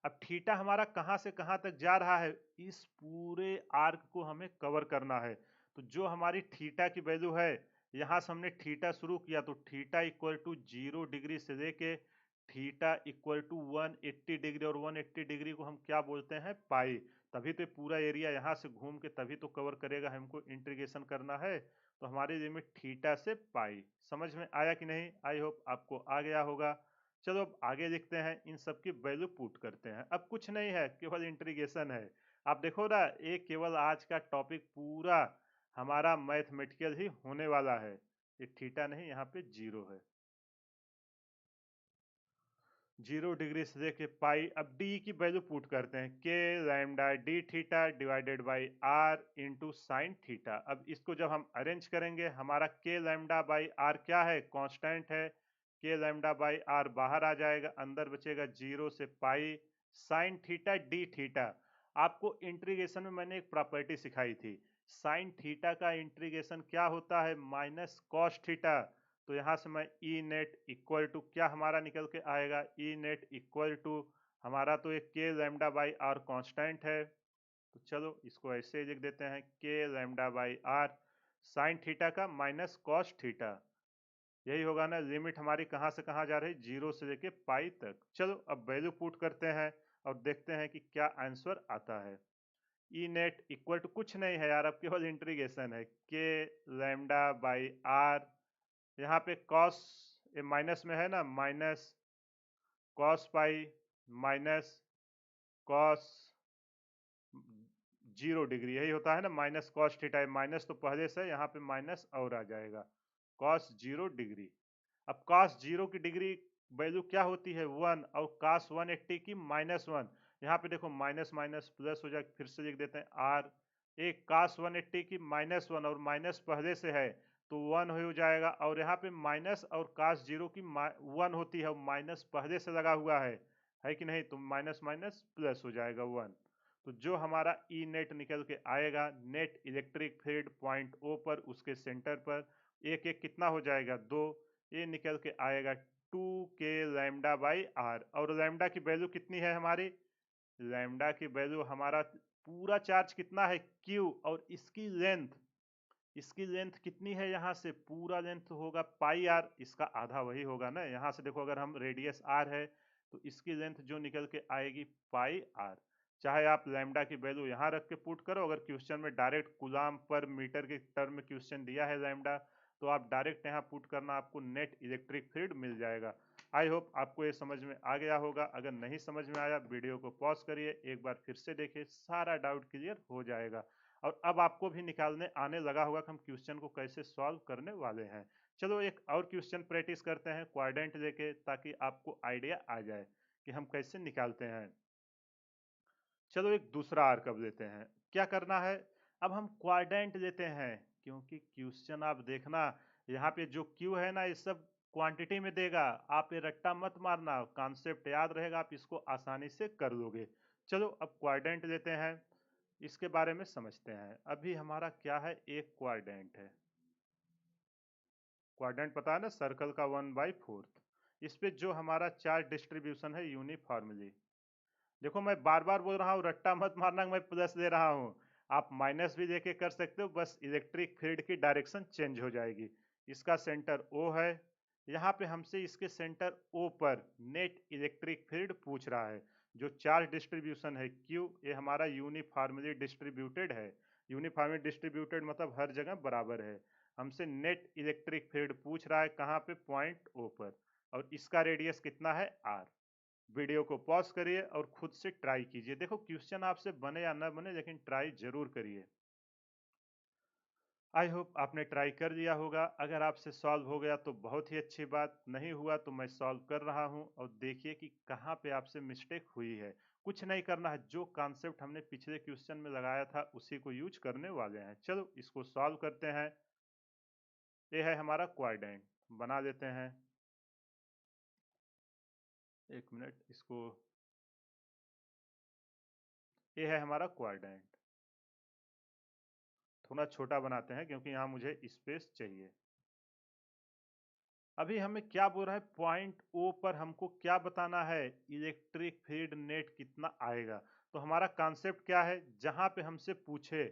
अब थीटा हमारा कहां से कहां तक जा रहा है, इस पूरे आर्क को हमें कवर करना है। तो जो हमारी थीटा की वैल्यू है, यहां से हमने थीटा शुरू किया, तो थीटा इक्वल टू 0 डिग्री से लेके थीटा इक्वल टू 180 डिग्री, और 180 डिग्री को हम क्या बोलते हैं पाई। तभी तो पूरा एरिया यहाँ से घूम के तभी तो कवर करेगा, हमको इंटीग्रेशन करना है। तो हमारी लिमिट थीटा से पाई, समझ में आया कि नहीं, आई होप आपको आ गया होगा। चलो अब आगे लिखते हैं, इन सब की वैल्यू पुट करते हैं। अब कुछ नहीं है, केवल इंटीग्रेशन है। आप देखो ना, ये केवल आज का टॉपिक पूरा हमारा मैथमेटिकल ही होने वाला है। ये थीटा नहीं, यहाँ पे जीरो है, 0 डिग्री से लेके पाई। अब डी की वैल्यू पुट करते हैं, के lambda D theta divided by R into sine theta. अब इसको जब हम अरेंज करेंगे, हमारा के लैम्डा बाई आर क्या है, कांस्टेंट है, के लैम्डा बाई आर बाहर आ जाएगा, अंदर बचेगा 0 से pi sine theta D theta. आपको इंटीग्रेशन में मैंने एक प्रॉपर्टी सिखाई थी, साइन थीटा का इंटीग्रेशन क्या होता है, माइनस कॉस थीटा। तो यहाँ से मैं ई नेट इक्वल टू क्या हमारा निकल के आएगा, ई नेट इक्वल टू हमारा तो एक के लैम्डा बाई आर कॉन्स्टेंट है, तो चलो इसको ऐसे लिख देते हैं, के lambda by R sine theta का माइनस कॉस थीटा, यही होगा ना। लिमिट हमारी कहाँ से कहाँ जा रही, 0 से लेके पाई तक। चलो अब वैल्यू पुट करते हैं और देखते हैं कि क्या आंसर आता है। ई नेट इक्वल टू कुछ नहीं है यार, अब केवल इंटीग्रेशन है, के लैम्डा बाई आर, यहाँ पे कॉस ये माइनस में है ना, minus cos pi minus cos 0 degree, यही होता है ना, माइनस कॉस थीटा, माइनस तो पहले से यहाँ पे माइनस और आ जाएगा, कॉस 0 डिग्री। अब कॉस 0 की डिग्री वैल्यू क्या होती है 1, और कॉस 180 की -1। यहाँ पे देखो माइनस माइनस प्लस हो जाए, फिर से लिख देते हैं आर। एक कॉस 180 की -1, और माइनस पहले से है तो 1 हो जाएगा, और यहाँ पे माइनस और कॉस 0 की 1 होती है, माइनस पहले से लगा हुआ है कि नहीं, तो माइनस माइनस प्लस हो जाएगा 1। तो जो हमारा ई नेट निकल के आएगा, net electric field point O पर, उसके सेंटर पर, एक एक कितना हो जाएगा 2, ये निकल के आएगा 2 के लैम्डा बाई आर। और लैम्डा की वैल्यू कितनी है हमारी, लैम्डा की वैल्यू हमारा पूरा चार्ज कितना है क्यू, और इसकी लेंथ कितनी है, यहाँ से पूरा लेंथ होगा पाई आर, इसका आधा वही होगा ना। यहाँ से देखो अगर हम रेडियस आर है तो इसकी लेंथ जो निकल के आएगी पाई आर। चाहे आप लैम्डा की वैल्यू यहाँ रख के पुट करो, अगर क्वेश्चन में डायरेक्ट कूलाम पर मीटर के टर्म में क्वेश्चन दिया है लैम्डा, तो आप डायरेक्ट यहाँ पुट करना, आपको नेट इलेक्ट्रिक फील्ड मिल जाएगा। आई होप आपको ये समझ में आ गया होगा। अगर नहीं समझ में आया, वीडियो को पॉज करिए, एक बार फिर से देखिए, सारा डाउट क्लियर हो जाएगा। और अब आपको भी निकालने आने लगा होगा कि हम क्वेश्चन को कैसे सॉल्व करने वाले हैं। चलो एक और क्वेश्चन प्रैक्टिस करते हैं क्वाड्रेंट लेके, ताकि आपको आइडिया आ जाए कि हम कैसे निकालते हैं। चलो एक दूसरा आर्क अब लेते हैं। क्या करना है, अब हम क्वाड्रेंट लेते हैं, क्योंकि क्वेश्चन आप देखना, यहाँ पे जो क्यू है ना, ये सब क्वांटिटी में देगा। आप ये रट्टा मत मारना, कॉन्सेप्ट याद रहेगा, आप इसको आसानी से कर लोगे। चलो अब क्वाड्रेंट लेते हैं, इसके बारे में समझते हैं। अभी हमारा क्या है, एक क्वाड्रेंट है। क्वाड्रेंट पता है ना, सर्कल का 1/4। इस पे जो हमारा चार्ज डिस्ट्रीब्यूशन है यूनिफॉर्मली। देखो मैं बार बार बोल रहा हूँ, रट्टा मत मारना मैं प्लस दे रहा हूँ, आप माइनस भी देके कर सकते हो, बस इलेक्ट्रिक फील्ड की डायरेक्शन चेंज हो जाएगी। इसका सेंटर O है, यहाँ पे हमसे इसके सेंटर O पर नेट इलेक्ट्रिक फील्ड पूछ रहा है। जो चार्ज डिस्ट्रीब्यूशन है Q, ये हमारा यूनिफॉर्मली डिस्ट्रीब्यूटेड है। यूनिफॉर्मली डिस्ट्रीब्यूटेड मतलब हर जगह बराबर है। हमसे नेट इलेक्ट्रिक फील्ड पूछ रहा है कहाँ पे, पॉइंट O पर, और इसका रेडियस कितना है, R। वीडियो को पॉज करिए और खुद से ट्राई कीजिए। देखो क्वेश्चन आपसे बने या ना बने, लेकिन ट्राई जरूर करिए। आई होप आपने ट्राई कर लिया होगा। अगर आपसे सॉल्व हो गया तो बहुत ही अच्छी बात, नहीं हुआ तो मैं सॉल्व कर रहा हूं, और देखिए कि कहां पे आपसे मिस्टेक हुई है। कुछ नहीं करना है, जो कॉन्सेप्ट हमने पिछले क्वेश्चन में लगाया था उसी को यूज करने वाले हैं। चलो इसको सॉल्व करते हैं। ये है हमारा क्वाड्रेंट, बना देते हैं। एक मिनट, इसको, ये है हमारा क्वाड्रेंट। थोड़ा छोटा बनाते हैं क्योंकि यहाँ मुझे स्पेस चाहिए। अभी हमें क्या बोल रहा है, पॉइंट ओ पर हमको क्या बताना है, इलेक्ट्रिक फील्ड नेट कितना आएगा। तो हमारा कॉन्सेप्ट क्या है, जहां पे हमसे पूछे,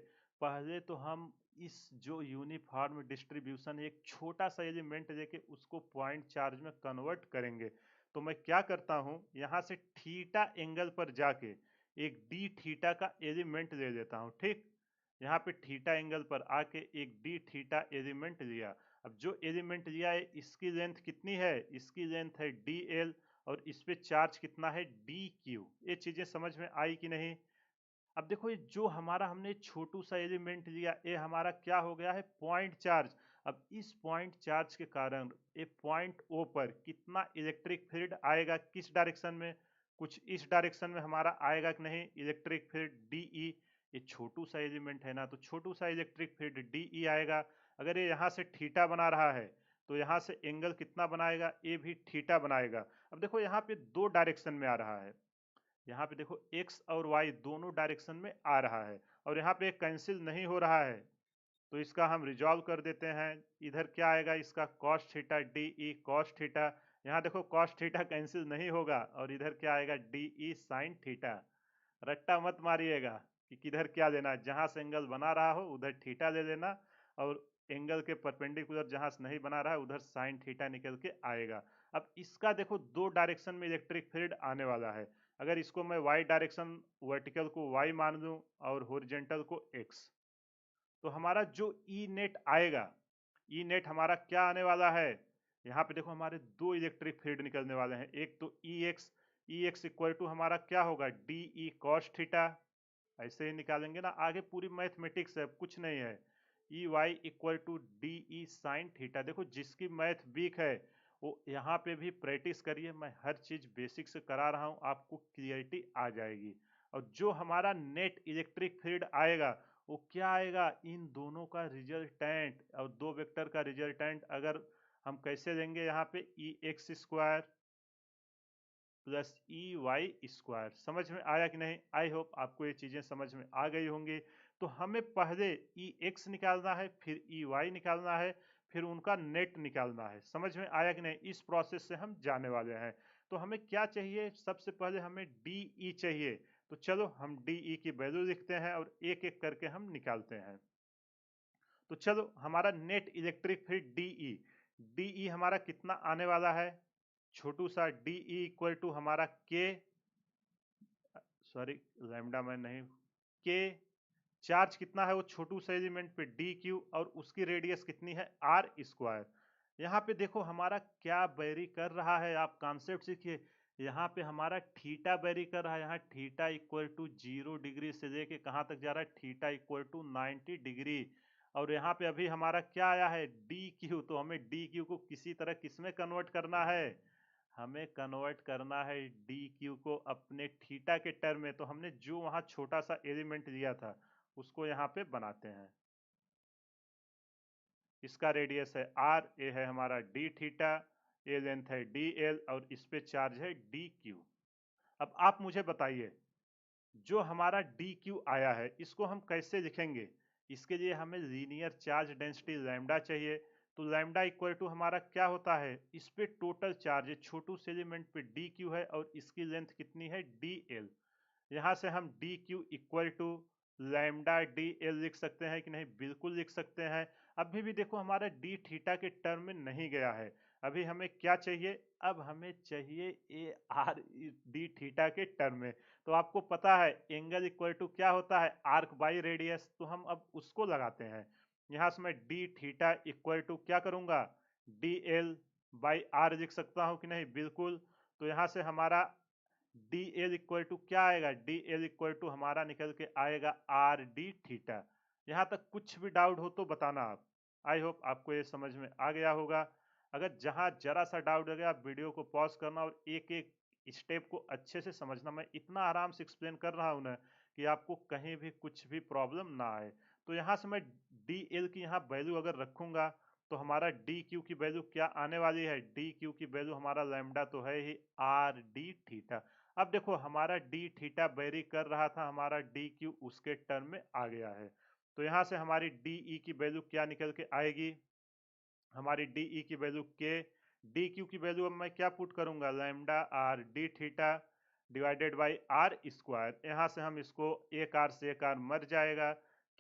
पहले तो हम इस जो यूनिफॉर्म डिस्ट्रीब्यूशन, एक छोटा सा एलिमेंट लेके उसको पॉइंट चार्ज में कन्वर्ट करेंगे। तो मैं क्या करता हूं, यहां से थीटा एंगल पर जाके एक डी थीटा का एलिमेंट ले लेता हूं। ठीक, यहाँ पे थीटा एंगल पर आके एक डी थीटा एलिमेंट लिया। अब जो एलिमेंट लिया है, इसकी लेंथ कितनी है, इसकी लेंथ है डी एल, और इस पे चार्ज कितना है, डी क्यू। ये चीजें समझ में आई कि नहीं। अब देखो, ये जो हमारा हमने छोटू सा एलिमेंट लिया, ये हमारा क्या हो गया है, पॉइंट चार्ज। अब इस पॉइंट चार्ज के कारण ये पॉइंट ओ पर कितना इलेक्ट्रिक फील्ड आएगा, किस डायरेक्शन में, कुछ इस डायरेक्शन में हमारा आएगा कि नहीं, इलेक्ट्रिक फील्ड डीई। ये छोटू सा एलिमेंट है ना, तो छोटू सा इलेक्ट्रिक फील्ड डीई आएगा। अगर ये यहाँ से थीटा बना रहा है, तो यहाँ से एंगल कितना बनाएगा, ये भी थीटा बनाएगा। अब देखो यहाँ पे दो डायरेक्शन में आ रहा है, यहाँ पे देखो x और y दोनों डायरेक्शन में आ रहा है, और यहाँ पे कैंसिल नहीं हो रहा है, तो इसका हम रिजॉल्व कर देते हैं। इधर क्या आएगा, इसका cos थीटा डी ई cos थीटा। यहाँ देखो cos थीटा कैंसिल नहीं होगा, और इधर क्या आएगा, डी ई साइन थीटा। रट्टा मत मारिएगा कि किधर क्या लेना है, जहां से एंगल बना रहा हो उधर थीटा ले लेना, और एंगल के परपेंडिकुलर जहां से नहीं बना रहा है उधर साइन थीटा निकल के आएगा। अब इसका देखो दो डायरेक्शन में इलेक्ट्रिक फील्ड आने वाला है। अगर इसको मैं वाई डायरेक्शन, वर्टिकल को वाई मान लूं और हॉरिजॉन्टल को एक्स, तो हमारा जो ई नेट आएगा, ई नेट हमारा क्या आने वाला है, यहाँ पे देखो हमारे दो इलेक्ट्रिक फील्ड निकलने वाले हैं। एक तो ई एक्स इक्वल टू हमारा क्या होगा, डी ई कॉस थीटा। ऐसे ही निकालेंगे ना, आगे पूरी मैथमेटिक्स है, कुछ नहीं है। E Y equal to D E sine theta. देखो जिसकी मैथ वीक है वो यहाँ पे भी प्रैक्टिस करिए, मैं हर चीज बेसिक से करा रहा हूँ, आपको क्लियरिटी आ जाएगी। और जो हमारा नेट इलेक्ट्रिक फील्ड आएगा, वो क्या आएगा, इन दोनों का रिजल्टेंट, और दो वेक्टर का रिजल्टेंट अगर हम कैसे लेंगे, यहाँ पे E x square plus E y square. समझ में आया कि नहीं। आई होप आपको ये चीजें समझ में आ गई होंगी। तो हमें पहले ई एक्स निकालना है, फिर ई वाई निकालना है, फिर उनका नेट निकालना है। समझ में आया कि नहीं, इस प्रोसेस से हम जाने वाले हैं। तो हमें क्या चाहिए, सबसे पहले हमें डी ई चाहिए। तो चलो हम डी ई की वैल्यू लिखते हैं और एक एक करके हम निकालते हैं। तो चलो हमारा net electric field DE, DE हमारा कितना आने वाला है, छोटू सा डीई इक्वल टू हमारा के, सॉरी लैम्डा मैं नहीं, के चार्ज कितना है वो छोटू से एलिमेंट पे डी क्यू, और उसकी रेडियस कितनी है आर स्क्वायर। यहाँ पे देखो हमारा क्या वेरी कर रहा है, आप कॉन्सेप्ट सीखिए। यहाँ पे हमारा थीटा वेरी कर रहा है, यहाँ थीटा इक्वल टू 0 डिग्री से लेके कहाँ तक जा रहा है, थीटा इक्वल टू 90 डिग्री। और यहाँ पे अभी हमारा क्या आया है डी क्यू, तो हमें डी क्यू को किसी तरह किसमें कन्वर्ट करना है, हमें कन्वर्ट करना है डी क्यू को अपने थीटा के टर्म में। तो हमने जो वहां छोटा सा एलिमेंट लिया था उसको यहाँ पे बनाते हैं। इसका रेडियस है आर, ए है हमारा डी थीटा, ए लेंथ है डी एल, और इस पे चार्ज है डी क्यू। अब आप मुझे बताइए जो हमारा डी क्यू आया है इसको हम कैसे लिखेंगे। इसके लिए हमें लीनियर चार्ज डेंसिटी लैम्डा चाहिए। तो लैम्डा इक्वल टू हमारा क्या होता है, इस पे टोटल चार्ज है, छोटू से एलिमेंट पे डी क्यू है और इसकी लेंथ कितनी है डी एल। यहाँ से हम D Q equal to lambda D L लिख सकते हैं कि नहीं, बिल्कुल लिख सकते हैं। अभी भी देखो हमारा डी थीटा के टर्म में नहीं गया है, अभी हमें क्या चाहिए, अब हमें चाहिए ए आर डी थीटा के टर्म में। तो आपको पता है एंगल इक्वल टू क्या होता है आर्क बाई रेडियस, तो हम अब उसको लगाते हैं। यहाँ से मैं डी थीटा इक्वल टू क्या करूंगा, डी एल बाई आर लिख सकता हूँ कि नहीं, बिल्कुल। तो यहाँ से हमारा डी एल इक्वल टू क्या आएगा, डी एल इक्वल टू हमारा निकल के आएगा आर डी थीटा। यहाँ तक कुछ भी डाउट हो तो बताना आप। आई होप आपको ये समझ में आ गया होगा। अगर जहाँ जरा सा डाउट लगे आप वीडियो को पॉज करना और एक एक स्टेप को अच्छे से समझना। मैं इतना आराम से एक्सप्लेन कर रहा हूँ ना कि आपको कहीं भी कुछ भी प्रॉब्लम ना आए। तो यहाँ से मैं डी एल की यहाँ वैल्यू अगर रखूंगा तो हमारा डी क्यू की वैल्यू क्या आने वाली है, डी क्यू की वैल्यू हमारा लैम्डा तो है ही आर डी थीटा। अब देखो हमारा डी थीटा वेरी कर रहा था, हमारा डी क्यू उसके टर्म में आ गया है। तो यहाँ से हमारी डी ई की वैल्यू क्या निकल के आएगी, हमारी डी ई की वैल्यू के, डी क्यू की वैल्यू अब मैं क्या पुट करूंगा, lambda R D theta divided by R square. यहाँ से हम इसको एक आर से एक आर मर जाएगा,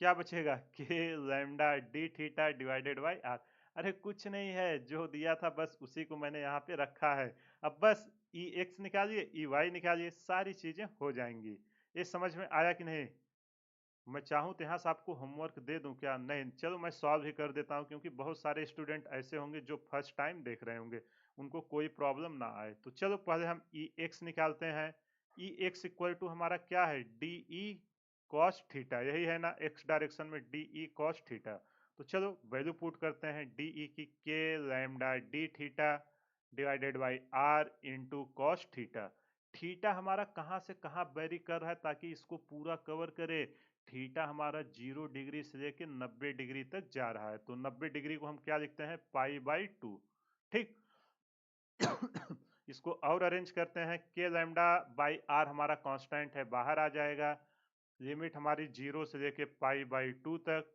क्या बचेगा K lambda D theta divided by R. अरे कुछ नहीं है, जो दिया था बस उसी को मैंने यहाँ पे रखा है। अब बस ई एक्स निकालिए, ई वाई निकालिए, सारी चीजें हो जाएंगी। ये समझ में आया कि नहीं। मैं चाहूँ तो यहाँ से आपको होमवर्क दे दूं क्या, नहीं चलो मैं सॉल्व ही कर देता हूँ, क्योंकि बहुत सारे स्टूडेंट ऐसे होंगे जो फर्स्ट टाइम देख रहे होंगे, उनको कोई प्रॉब्लम ना आए। तो चलो पहले हम ई एक्स निकालते हैं। ई एक्स इक्वल टू हमारा क्या है, डी ई कॉस थीटा, यही है ना एक्स डायरेक्शन में डी ई कॉस थीटा। तो चलो वैल्यू पुट करते हैं डी ई की K lambda D theta divided by R into cos theta. Theta हमारा कहाँ से कहाँ वेरी कर रहा है ताकि इसको पूरा कवर करे। थीटा हमारा 0 डिग्री से लेके 90 डिग्री तक जा रहा है, तो 90 डिग्री को हम क्या लिखते हैं पाई बाई 2। ठीक इसको और अरेंज करते हैं, के लैम्डा बाई आर हमारा कांस्टेंट है, बाहर आ जाएगा। लिमिट हमारी 0 से लेके पाई बाई 2 तक।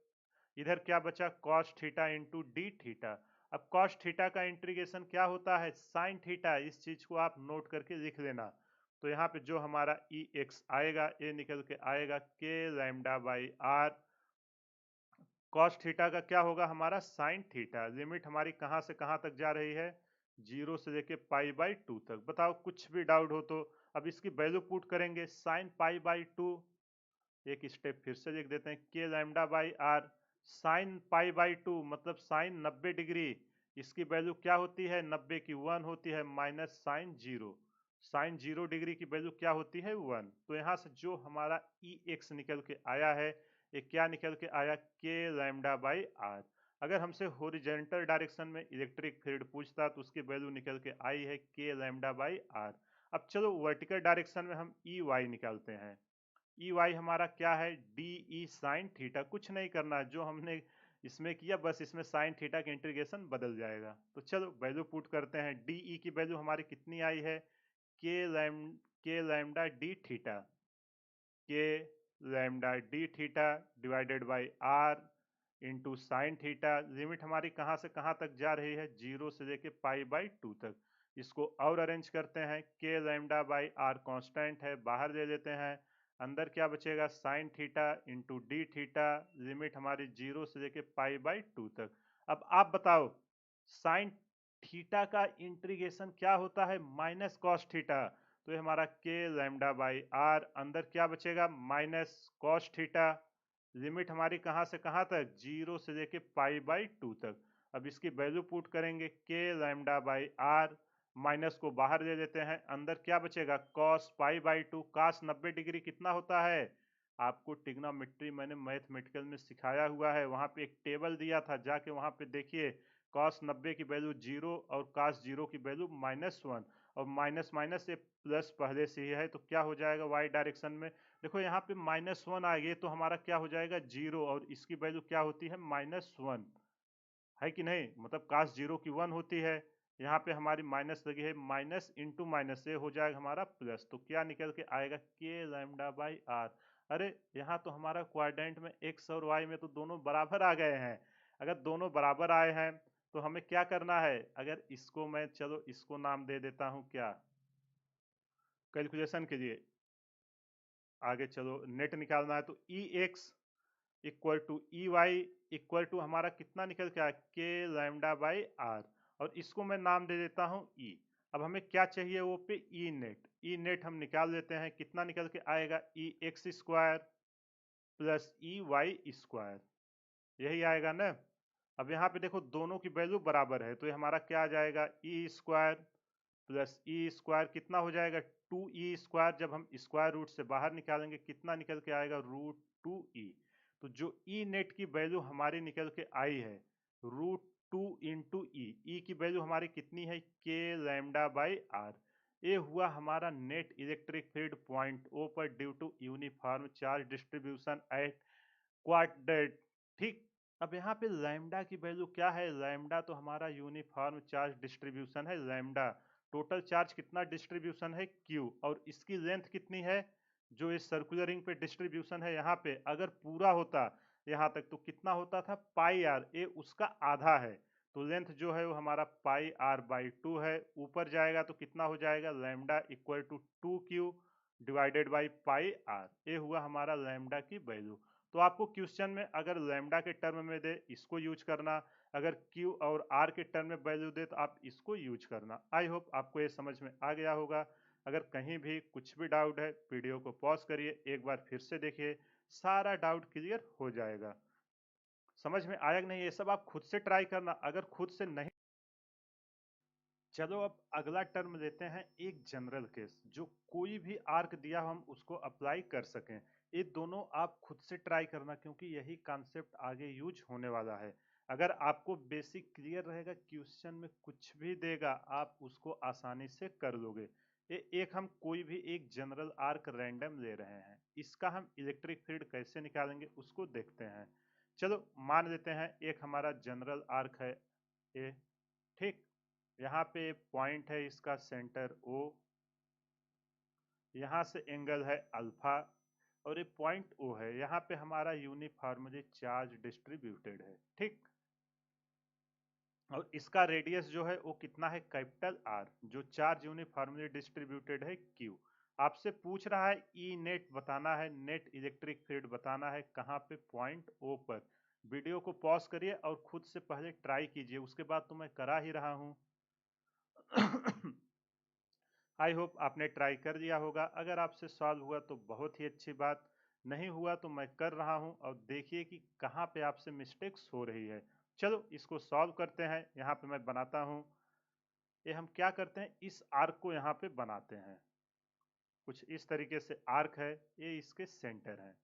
इधर क्या बचा, cos theta into D theta. अब कॉस थीटा का इंटीग्रेशन क्या होता है, साइन थीटा। इस चीज को आप नोट करके लिख लेना। तो यहाँ पे जो हमारा ई एक्स आएगा ये निकल के आएगा K lambda by R, cos theta का क्या होगा हमारा साइन थीटा। लिमिट हमारी कहाँ से कहाँ तक जा रही है, 0 से लेके पाई बाई 2 तक। बताओ कुछ भी डाउट हो तो। अब इसकी वैल्यू पुट करेंगे, साइन पाई बाई 2, एक स्टेप फिर से लिख देते हैं, के lambda by R sine pi by 2 मतलब साइन 90 डिग्री। इसकी वैल्यू क्या होती है, 90 की 1 होती है, माइनस साइन 0, साइन 0 डिग्री की वैल्यू क्या होती है 1। तो यहाँ से जो हमारा ई एक्स निकल के आया है ये क्या निकल के आया, के लैम्डा बाई आर। अगर हमसे हॉरिजॉन्टल डायरेक्शन में इलेक्ट्रिक फील्ड पूछता तो उसकी वैल्यू निकल के आई है के लैम्डा बाई आर। अब चलो वर्टिकल डायरेक्शन में हम ई वाई निकालते हैं। ई वाई हमारा क्या है, डी ई साइन थीटा। कुछ नहीं करना, जो हमने इसमें किया बस इसमें साइन थीटा का इंटीग्रेशन बदल जाएगा। तो चलो वैल्यू पुट करते हैं, डी ई की वैल्यू हमारी कितनी आई है, K lam K lambda D theta, K lambda D theta divided by R into sine theta. Limit हमारी कहाँ से कहाँ तक जा रही है, 0 से लेके पाई बाई 2 तक। इसको और अरेंज करते हैं, के लैम्डा बाई आर कांस्टेंट है, बाहर ले लेते हैं। अंदर क्या बचेगा, sine theta into D theta. Limit हमारी 0 से लेके पाई बाई 2 तक। अब आप बताओ साइन थीटा का इंटीग्रेशन क्या होता है, माइनस कॉस थीटा। तो ये हमारा के लैम्डा बाई आर, अंदर क्या बचेगा माइनस कॉस थीटा। लिमिट हमारी कहाँ से कहाँ तक, 0 से लेके पाई बाई 2 तक। अब इसकी वैल्यू पुट करेंगे के लैम्डा बाई आर, माइनस को बाहर ले लेते हैं, अंदर क्या बचेगा cos pi by 2। Cos 90 degree कितना होता है, आपको ट्रिग्नोमेट्री मैंने मैथमेटिकल में सिखाया हुआ है, वहां पे एक टेबल दिया था, जाके वहां पे देखिए कॉस 90 की वैल्यू 0 और कास 0 की वैल्यू -1, और माइनस माइनस से प्लस पहले से ही है, तो क्या हो जाएगा वाई डायरेक्शन में, देखो यहाँ पे -1 आ गई तो हमारा क्या हो जाएगा 0, और इसकी वैल्यू क्या होती है -1, है कि नहीं, मतलब काश 0 की 1 होती है, यहाँ पे हमारी माइनस लगी है, माइनस इंटू माइनस से हो जाएगा हमारा प्लस, तो क्या निकल के आएगा के लैम्डा बाई आर। अरे यहाँ तो हमारा क्वाड्रेंट में एक्स और वाई में तो दोनों बराबर आ गए हैं। अगर दोनों बराबर आए हैं तो हमें क्या करना है, अगर इसको मैं चलो इसको नाम दे देता हूँ क्या, कैलकुलेशन के लिए आगे चलो नेट निकालना है, तो E x equal to E Y equal to हमारा कितना निकल के आया के लैम्डा बाई आर, और इसको मैं नाम दे देता हूँ ई। अब हमें क्या चाहिए वो पे ई नेट हम निकाल लेते हैं, कितना निकल के आएगा E x square plus E y square, यही आएगा ना। अब यहाँ पे देखो दोनों की वैल्यू बराबर है, तो ये हमारा क्या आ जाएगा E square plus E square कितना हो जाएगा 2e स्क्वायर, जब हम स्क्वायर रूट से बाहर निकालेंगे कितना निकल के आएगा √2e। तो जो ई नेट की वैल्यू हमारी निकल के आई है √2 इंटू ई की वैल्यू हमारी कितनी है के लैम्डा बाई आर। ये हुआ हमारा net electric field point O पर due to uniform charge distribution at quadrant. ठीक, अब यहाँ पे लैम्डा की वैल्यू क्या है, लैम्डा तो हमारा यूनिफॉर्म चार्ज डिस्ट्रीब्यूशन है, लैम्डा टोटल चार्ज कितना डिस्ट्रीब्यूशन है क्यू, और इसकी लेंथ कितनी है, जो इस सर्कुलर रिंग पे डिस्ट्रीब्यूशन है यहाँ पे अगर पूरा होता यहाँ तक तो कितना होता था पाई आर, ये उसका आधा है, तो लेंथ जो है वो हमारा पाई आर बाई 2 है। ऊपर जाएगा तो कितना हो जाएगा lambda equal to 2q divided by pi R, ये हुआ हमारा लैम्डा की वैल्यू। तो आपको क्वेश्चन में अगर लैम्डा के टर्म में दे इसको यूज करना, अगर क्यू और आर के टर्म में वैल्यू दे तो आप इसको यूज करना। आई होप आपको ये समझ में आ गया होगा। अगर कहीं भी कुछ भी डाउट है वीडियो को पॉज करिए, एक बार फिर से देखिए, सारा डाउट क्लियर हो जाएगा। समझ में आया कि नहीं, ये सब आप खुद से ट्राई करना, अगर खुद से नहीं। चलो अब अगला टर्म लेते हैं एक जनरल केस, जो कोई भी आर्क दिया हम उसको अप्लाई कर सकें। ये दोनों आप खुद से ट्राई करना, क्योंकि यही कॉन्सेप्ट आगे यूज होने वाला है। अगर आपको बेसिक क्लियर रहेगा, क्वेश्चन में कुछ भी देगा आप उसको आसानी से कर लोगे। ये एक हम कोई भी एक जनरल आर्क रैंडम ले रहे हैं, इसका हम इलेक्ट्रिक फील्ड कैसे निकालेंगे उसको देखते हैं। चलो मान लेते हैं एक हमारा जनरल आर्क है ए, ठीक, यहाँ पे पॉइंट है इसका सेंटर ओ, यहाँ से एंगल है अल्फा, और ये पॉइंट ओ है, यहाँ पे हमारा यूनिफॉर्मली चार्ज डिस्ट्रीब्यूटेड है, ठीक, और इसका रेडियस जो है वो कितना है कैपिटल आर, जो चार्ज यूनिफॉर्मली डिस्ट्रीब्यूटेड है क्यू। आपसे पूछ रहा है ई नेट बताना है, नेट इलेक्ट्रिक फील्ड बताना है कहाँ पे पॉइंट ओ पर। वीडियो को पॉज करिए और खुद से पहले ट्राई कीजिए, उसके बाद तो मैं करा ही रहा हूँ। आई होप आपने ट्राई कर दिया होगा, अगर आपसे सॉल्व हुआ तो बहुत ही अच्छी बात, नहीं हुआ तो मैं कर रहा हूं, और देखिए कि कहाँ पे आपसे मिस्टेक्स हो रही है। चलो इसको सॉल्व करते हैं, यहाँ पे मैं बनाता हूँ। ये हम क्या करते हैं, इस आर्क को यहाँ पे बनाते हैं, कुछ इस तरीके से आर्क है, ये इसके सेंटर है।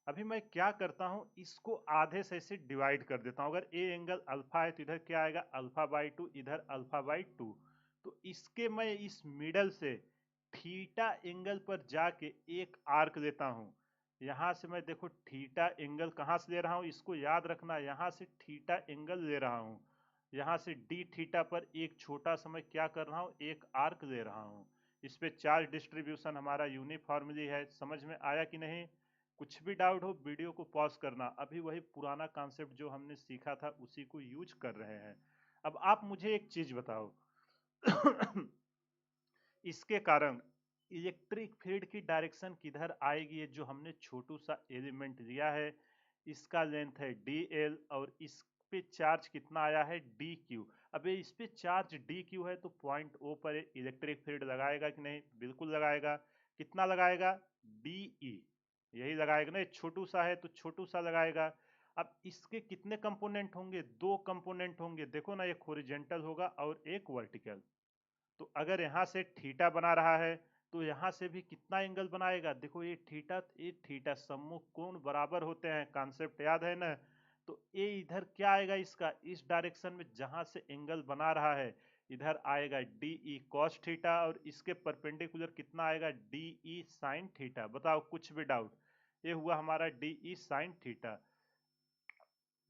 अभी मैं क्या करता हूँ, इसको आधे से ऐसे डिवाइड कर देता हूँ, अगर ए एंगल अल्फा है तो इधर क्या आएगा अल्फा बाई 2, इधर अल्फा बाई 2, तो इसके मैं इस मिडल से थीटा एंगल पर जाके एक आर्क लेता हूँ। यहाँ से मैं देखो थीटा एंगल कहाँ से ले रहा हूँ, इसको याद रखना, यहाँ से थीटा एंगल ले रहा हूँ, यहाँ से डी थीटा पर एक छोटा सा मैं क्या कर रहा हूँ एक आर्क ले रहा हूँ। इस पे चार्ज डिस्ट्रीब्यूशन हमारा यूनिफॉर्मली है, समझ में आया कि नहीं। कुछ भी डाउट हो वीडियो को पॉज करना, अभी वही पुराना कॉन्सेप्ट जो हमने सीखा था उसी को यूज कर रहे हैं। अब आप मुझे एक चीज बताओ, इसके कारण इलेक्ट्रिक फील्ड की डायरेक्शन किधर आएगी, ये जो हमने छोटू सा एलिमेंट लिया है, इसका लेंथ है dl और इस पे चार्ज कितना आया है, डी क्यू। अब ये इस पे चार्ज डी क्यू है तो पॉइंट ओ पर इलेक्ट्रिक फील्ड लगाएगा कि नहीं, बिल्कुल लगाएगा। कितना लगाएगा, डी ई, यही लगाएगा ना, ये छोटू सा है तो छोटू सा लगाएगा। अब इसके कितने कंपोनेंट होंगे, दो कंपोनेंट होंगे, देखो ना, एक हॉरिजॉन्टल होगा और एक वर्टिकल। तो अगर यहाँ से थीटा बना रहा है तो यहाँ से भी कितना एंगल बनाएगा, देखो ये थीटा सम्मुख कोण बराबर होते हैं, कॉन्सेप्ट याद है ना। तो ये इधर क्या आएगा, इसका इस डायरेक्शन में जहां से एंगल बना रहा है इधर आएगा डी ई कॉस थीटा, और इसके परपेंडिकुलर कितना आएगा, डी ई साइन थीटा। बताओ कुछ भी डाउट, ये हुआ हमारा डी ई साइन थीटा।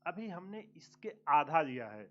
अभी हमने इसके आधा लिया है,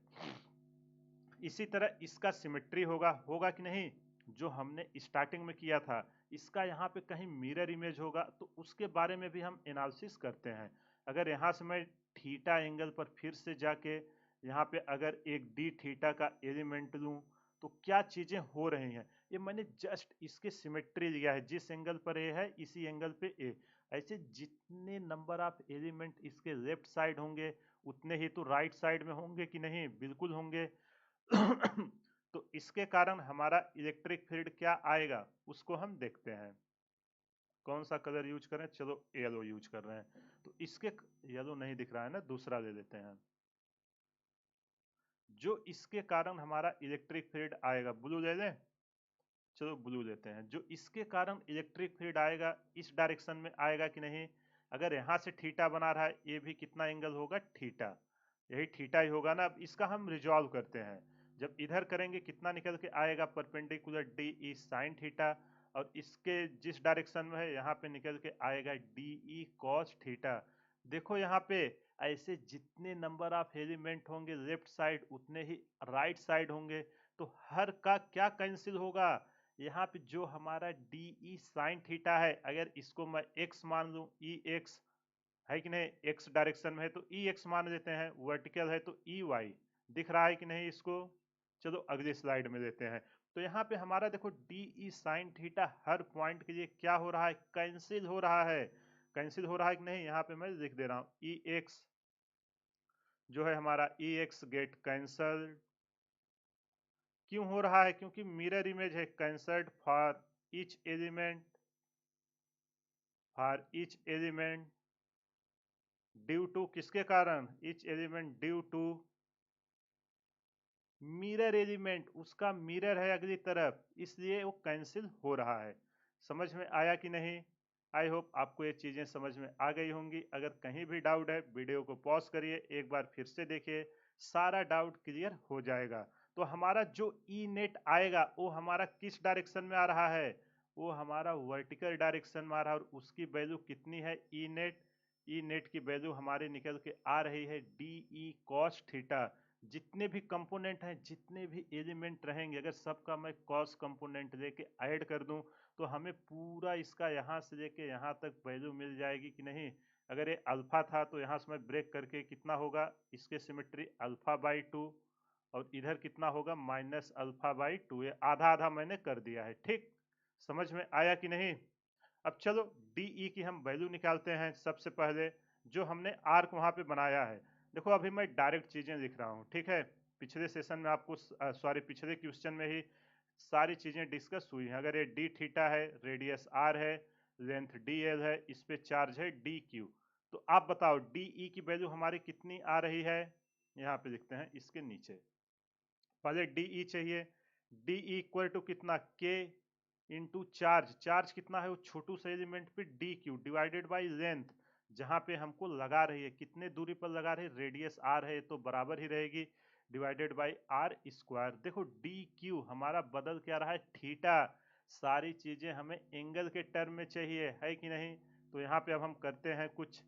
इसी तरह इसका सिमेट्री होगा कि नहीं, जो हमने स्टार्टिंग में किया था। इसका यहाँ पे कहीं मिरर इमेज होगा तो उसके बारे में भी हम एनालिसिस करते हैं। अगर यहाँ से मैं थीटा एंगल पर फिर से जाके यहाँ पे अगर एक डी थीटा का एलिमेंट लूँ तो क्या चीजें हो रही हैं, ये मैंने जस्ट इसके सिमेट्री लिया है, जिस एंगल पर ए है इसी एंगल पे ए। ऐसे जितने नंबर ऑफ एलिमेंट इसके लेफ्ट साइड होंगे उतने ही तो राइट साइड में होंगे कि नहीं, बिल्कुल होंगे। तो इसके कारण हमारा इलेक्ट्रिक फील्ड क्या आएगा उसको हम देखते हैं। कौन सा कलर यूज करें, चलो येलो यूज कर रहे हैं। तो इसके, येलो नहीं दिख रहा है ना, दूसरा ले लेते हैं। जो इसके कारण हमारा इलेक्ट्रिक फील्ड आएगा, ब्लू ले लें, चलो ब्लू लेते हैं। जो इसके कारण इलेक्ट्रिक फील्ड आएगा इस डायरेक्शन में आएगा कि नहीं, अगर यहाँ से थीटा बना रहा है ये भी कितना एंगल होगा, थीटा, यही थीटा ही होगा ना। अब इसका हम रिजॉल्व करते हैं, जब इधर करेंगे कितना निकल के आएगा, perpendicular D E sine theta, और इसके जिस डायरेक्शन में है यहाँ पे निकल के आएगा डी ई कॉस थीटा। देखो यहाँ पे ऐसे जितने नंबर ऑफ एलिमेंट होंगे लेफ्ट साइड उतने ही राइट साइड होंगे, तो हर का क्या कैंसिल होगा, यहाँ पे जो हमारा डी ई साइन थीटा है अगर इसको मैं x मान लूं, ई एक्स है कि नहीं, x डायरेक्शन में है तो ई एक्स मान लेते हैं, वर्टिकल है तो ई वाई, दिख रहा है कि नहीं इसको। चलो अगली स्लाइड में लेते हैं। तो यहाँ पे हमारा देखो डी ई साइन थीटा हर पॉइंट के लिए क्या हो रहा है, कैंसिल हो रहा है। कैंसिल हो रहा है कि नहीं, यहाँ पे मैं लिख दे रहा हूँ ई एक्स जो है हमारा ई एक्स गेट कैंसल्ड। क्यों हो रहा है, क्योंकि मिरर इमेज है, cancelled for each element due to, किसके कारण, each element due to mirror element, उसका मिरर है अगली तरफ, इसलिए वो कैंसिल हो रहा है। समझ में आया कि नहीं, आई होप आपको ये चीजें समझ में आ गई होंगी। अगर कहीं भी डाउट है वीडियो को पॉज करिए, एक बार फिर से देखिए, सारा डाउट क्लियर हो जाएगा। तो हमारा जो ई नेट आएगा वो हमारा किस डायरेक्शन में आ रहा है, वो हमारा वर्टिकल डायरेक्शन में आ रहा है, और उसकी वैल्यू कितनी है, ई नेट, ई नेट की वैल्यू हमारे निकल के आ रही है डी ई कॉस थीटा। जितने भी कंपोनेंट हैं, जितने भी एलिमेंट रहेंगे, अगर सबका मैं कॉस कंपोनेंट लेके ऐड कर दूं तो हमें पूरा इसका यहाँ से लेके यहाँ तक वैल्यू मिल जाएगी कि नहीं। अगर ये अल्फा था तो यहाँ से मैं ब्रेक करके कितना होगा, इसके सिमेट्री अल्फा बाई 2, और इधर कितना होगा माइनस अल्फा बाई 2, ये आधा आधा मैंने कर दिया है। ठीक, समझ में आया कि नहीं। अब चलो डीई की हम वैल्यू निकालते हैं। सबसे पहले जो हमने आर्क वहां पे बनाया है, देखो अभी मैं डायरेक्ट चीजें लिख रहा हूँ, ठीक है। पिछले सेशन में आपको सॉरी पिछले क्वेश्चन में ही सारी चीजें डिस्कस हुई हैं। अगर ये डी थीटा है, रेडियस आर है, लेंथ डी एल है, इस पे चार्ज है डी क्यू, तो आप बताओ डीई की वैल्यू हमारी कितनी आ रही है। यहाँ पे लिखते हैं इसके नीचे, पहले डीई चाहिए, डीई इक्वल टू कितना, के इंटू चार्ज, चार्ज कितना है वो छोटू से एलिमेंट पे D Q divided by length, जहां पे हमको लगा रही है, कितने दूरी पर लगा रही है, रेडियस आर है तो बराबर ही रहेगी, डिवाइडेड बाई आर स्क्वायर। देखो डी क्यू हमारा बदल क्या रहा है, थीटा, सारी चीजें हमें एंगल के टर्म में चाहिए, है कि नहीं। तो यहाँ पे अब हम करते हैं कुछ,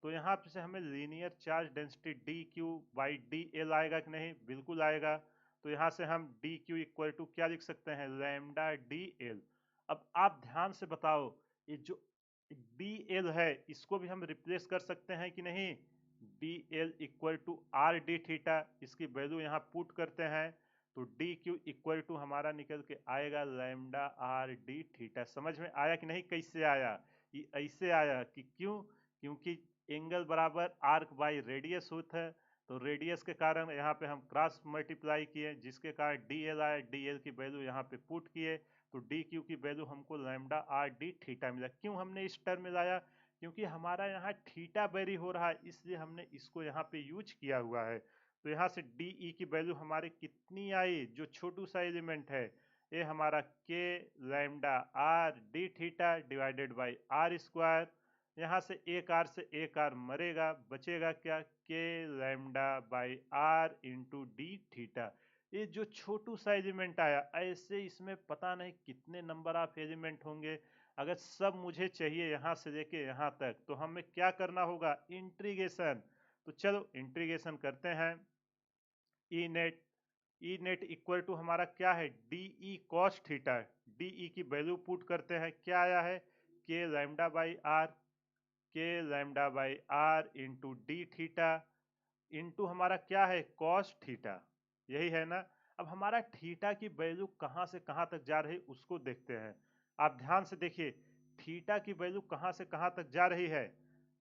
तो यहाँ पे से हमें linear charge density D Q by D L आएगा कि नहीं, बिल्कुल आएगा। तो यहाँ से हम डी क्यू इक्वल टू क्या लिख सकते हैं, लैम्डा डी एल। अब आप ध्यान से बताओ, ये जो डी एल है इसको भी हम रिप्लेस कर सकते हैं कि नहीं, D L equal to R D theta, इसकी वैल्यू यहाँ पुट करते हैं तो डी क्यू इक्वल टू हमारा निकल के आएगा लैम्डा आर डी थीटा। समझ में आया कि नहीं, कैसे आया, ये ऐसे आया कि क्यों, क्योंकि एंगल बराबर आर्क बाई रेडियस होता है, तो रेडियस के कारण यहाँ पे हम क्रॉस मल्टीप्लाई किए, जिसके कारण डी एल आया। डी एल की वैल्यू यहाँ पे पुट किए तो डी क्यू की वैल्यू हमको लैम्डा आर डी थीटा मिला। क्यों हमने इस टर्म में लाया? क्योंकि हमारा यहाँ थीटा वेरी हो रहा है, इसलिए हमने इसको यहाँ पे यूज किया हुआ है। तो यहाँ से डी ई की वैल्यू हमारी कितनी आई? जो छोटू सा एलिमेंट है ये हमारा K lambda R D theta divided by R square. यहाँ से एक आर मरेगा, बचेगा क्या? K lambda by R into D theta. ये जो छोटू सा एलिमेंट आया, ऐसे इसमें पता नहीं कितने नंबर ऑफ एलिमेंट होंगे। अगर सब मुझे चाहिए यहाँ से लेके यहाँ तक, तो हमें क्या करना होगा? इंटीग्रेशन। तो चलो इंटीग्रेशन करते हैं। ई नेट इक्वल टू हमारा क्या है? D E cos theta. D E की वैल्यू पुट करते हैं, क्या आया है? K lambda by R. K lambda by R into D theta into हमारा क्या है? Cos theta. यही है ना? अब हमारा थीटा की वैल्यू कहाँ से कहाँ तक जा रही उसको देखते हैं। आप ध्यान से देखिए, थीटा की वैल्यू कहाँ से कहाँ तक जा रही है।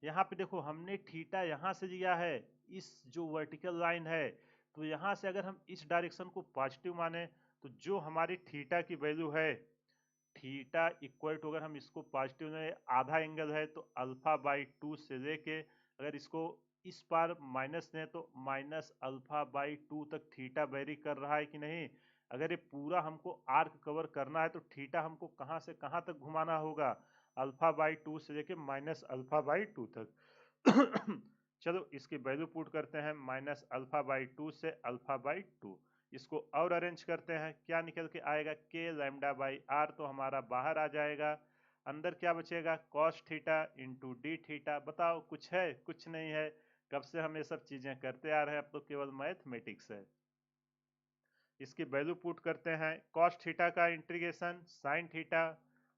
यहाँ पे देखो, हमने थीटा यहाँ से लिया है, इस जो वर्टिकल लाइन है, तो यहाँ से अगर हम इस डायरेक्शन को पॉजिटिव माने, तो जो हमारी थीटा की वैल्यू है, थीटा इक्वल टू, अगर हम इसको पॉजिटिव में, आधा एंगल है तो अल्फा बाई 2 से लेके, अगर इसको इस पार माइनस दें तो माइनस अल्फा बाई 2 तक थीटा वेरी कर रहा है कि नहीं। अगर ये पूरा हमको आर्क कवर करना है तो थीटा हमको कहाँ से कहाँ तक घुमाना होगा? अल्फा बाई 2 से लेके माइनस अल्फा बाई 2 तक। चलो इसकी वैल्यू पुट करते हैं, माइनस अल्फा बाई 2 से अल्फा बाई 2। इसको और अरेंज करते हैं, क्या निकल के आएगा? के लैम्डा बाई आर तो हमारा बाहर आ जाएगा। अंदर क्या बचेगा? Cos theta into D theta. बताओ कुछ है? कुछ नहीं है। कब से हम ये सब चीजें करते आ रहे हैं, अब तो केवल मैथमेटिक्स है। इसकी वैल्यू पुट करते हैं, कॉस थीटा का इंटीग्रेशन साइन थीटा,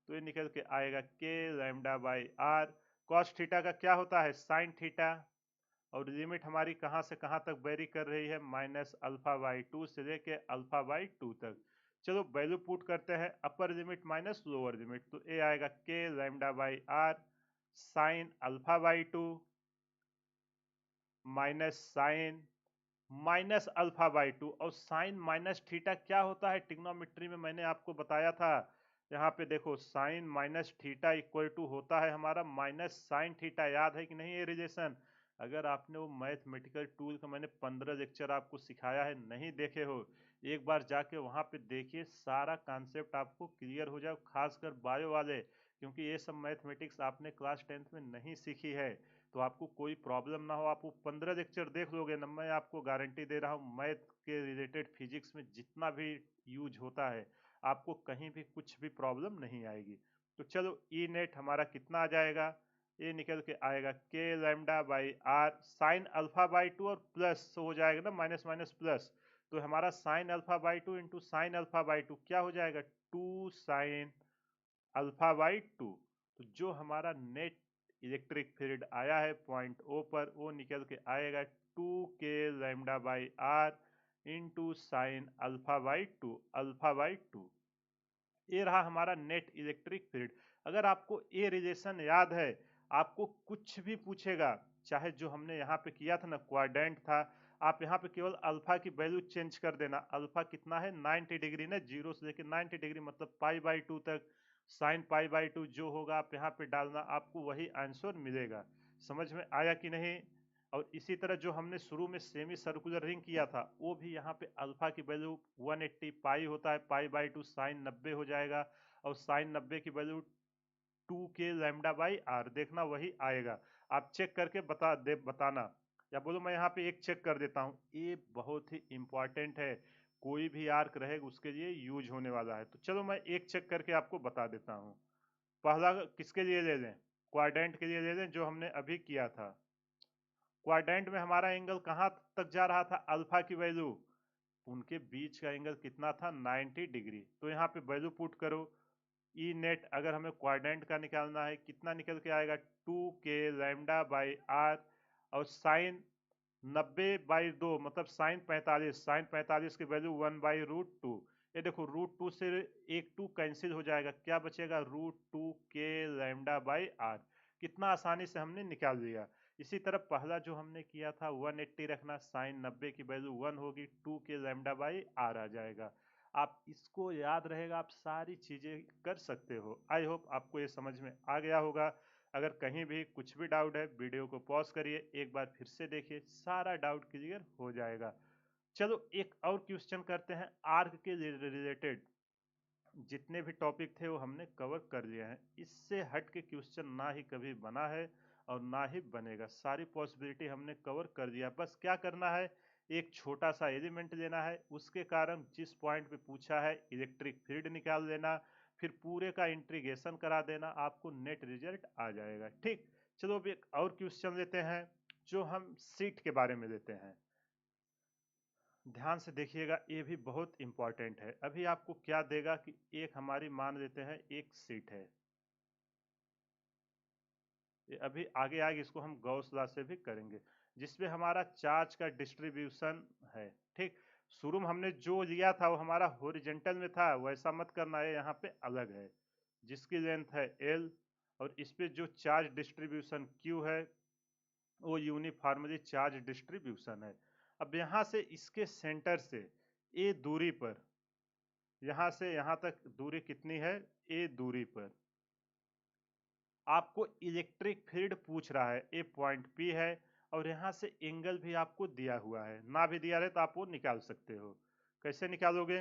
तो ये निकल के आएगा K lambda by R. Cos theta का क्या होता है? Sine theta. और लिमिट हमारी कहाँ से कहाँ तक वेरी कर रही है? माइनस अल्फा बाई 2 से लेके अल्फा बाई 2 तक। चलो वैल्यू पुट करते हैं, upper limit minus lower limit, तो ये आएगा K lambda by R sine alpha by 2 minus sine minus alpha by 2। और साइन माइनस थीटा क्या होता है? ट्रिग्नोमेट्री में मैंने आपको बताया था। यहाँ पे देखो, sine minus theta equal to होता है हमारा माइनस साइन थीटा। याद है कि नहीं ये रिलेशन? अगर आपने वो मैथमेटिकल टूल का मैंने 15 लेक्चर आपको सिखाया है, नहीं देखे हो, एक बार जाके वहाँ पे देखिए, सारा कॉन्सेप्ट आपको क्लियर हो जाए, खासकर बायो वाले, क्योंकि ये सब मैथमेटिक्स आपने क्लास 10th में नहीं सीखी है। तो आपको कोई प्रॉब्लम ना हो, आप वो 15 लेक्चर देख लोगे ना, मैं आपको गारंटी दे रहा हूँ, मैथ के रिलेटेड फिजिक्स में जितना भी यूज होता है, आपको कहीं भी कुछ भी प्रॉब्लम नहीं आएगी। तो चलो ई नेट हमारा कितना आ जाएगा? ये निकल के आएगा K lambda by R sine alpha by 2 और प्लस हो जाएगा ना, माइनस माइनस प्लस, तो हमारा sign alpha by 2 into sine alpha by 2 क्या हो जाएगा? 2 साइन अल्फा बाई 2। तो जो हमारा नेट इलेक्ट्रिक फील्ड आया है पॉइंट ओ पर, वो निकल के आएगा 2 K lambda by R into sine alpha by 2, alpha by 2। ये रहा हमारा नेट इलेक्ट्रिक फील्ड। अगर आपको ये रिलेशन याद है, आपको कुछ भी पूछेगा, चाहे जो हमने यहाँ पे किया था ना, क्वाड्रेंट था, आप यहाँ पे केवल अल्फा की वैल्यू चेंज कर देना। अल्फा कितना है? 90 डिग्री ना, 0 से लेकर 90 डिग्री, मतलब पाई बाई 2 तक। साइन पाई बाई 2 जो होगा आप यहाँ पे डालना, आपको वही आंसर मिलेगा। समझ में आया कि नहीं? और इसी तरह जो हमने शुरू में सेमी सर्कुलर रिंग किया था, वो भी यहाँ पे अल्फा की वैल्यू 180 पाई होता है, पाई बाई 2 साइन 90 हो जाएगा। और साइन 90 की value 2 K lambda by are, देखना वही आएगा। आप चेक करके बताना, या बोलो मैं यहाँ पे एक चेक कर देता हूँ। ये बहुत ही इंपॉर्टेंट है, कोई भी आर्क रहेगा उसके लिए यूज होने वाला है। तो चलो मैं एक चेक करके आपको बता देता हूँ। पहला किसके लिए ले लें? क्वाड्रेंट के लिए ले लें, जो हमने अभी किया था। क्वाड्रेंट में हमारा एंगल कहाँ तक जा रहा था? अल्फा की वैल्यू, उनके बीच का एंगल कितना था? 90 डिग्री। तो यहाँ पे वैल्यू पुट करो, ई नेट अगर हमें क्वाड्रेंट का निकालना है, कितना निकल के आएगा? 2 के लैम्डा बाई आर, और साइन 90 बाई 2 मतलब साइन 45, साइन 45 की वैल्यू 1 बाई रूट 2। ये देखो, रूट 2 से एक 2 कैंसिल हो जाएगा, क्या बचेगा? Root 2 K lambda by are. कितना आसानी से हमने निकाल लिया। इसी तरह पहला जो हमने किया था 180 रखना, साइन 90 की वैल्यू 1 होगी, 2 के लैम्डा बाई आर आ जाएगा। आप इसको याद रहेगा, आप सारी चीजें कर सकते हो। आई होप आपको ये समझ में आ गया होगा। अगर कहीं भी कुछ भी डाउट है, वीडियो को पॉज करिए, एक बार फिर से देखिए, सारा डाउट क्लियर हो जाएगा। चलो एक और क्वेश्चन करते हैं। आर्क के रिलेटेड जितने भी टॉपिक थे वो हमने कवर कर लिए हैं। इससे हट के क्वेश्चन ना ही कभी बना है और ना ही बनेगा। सारी पॉसिबिलिटी हमने कवर कर दिया। बस क्या करना है, एक छोटा सा एलिमेंट लेना है, उसके कारण जिस पॉइंट पे पूछा है इलेक्ट्रिक फील्ड निकाल लेना, फिर पूरे का इंटीग्रेशन करा देना, आपको नेट रिजल्ट आ जाएगा। ठीक, चलो अब एक और क्वेश्चन लेते हैं जो हम सीट के बारे में लेते हैं। ध्यान से देखिएगा, ये भी बहुत इंपॉर्टेंट है। अभी आपको क्या देगा कि एक हमारी मान लेते हैं एक सीट है, ये अभी आगे आगे इसको हम गॉस लॉ से भी करेंगे, जिसमें हमारा चार्ज का डिस्ट्रीब्यूशन है। ठीक, शुरू में हमने जो लिया था वो हमारा हॉरिजॉन्टल में था, वैसा मत करना है, यहाँ पे अलग है, जिसकी लेंथ है एल, और इस पे जो चार्ज डिस्ट्रीब्यूशन क्यू है वो यूनिफॉर्मली चार्ज डिस्ट्रीब्यूशन है। अब यहाँ से इसके सेंटर से ए दूरी पर, यहाँ से यहाँ तक दूरी कितनी है, ए दूरी पर आपको इलेक्ट्रिक फील्ड पूछ रहा है। ए पॉइंट पी है और यहाँ से एंगल भी आपको दिया हुआ है, ना भी दिया रहे तो आप वो निकाल सकते हो। कैसे निकालोगे,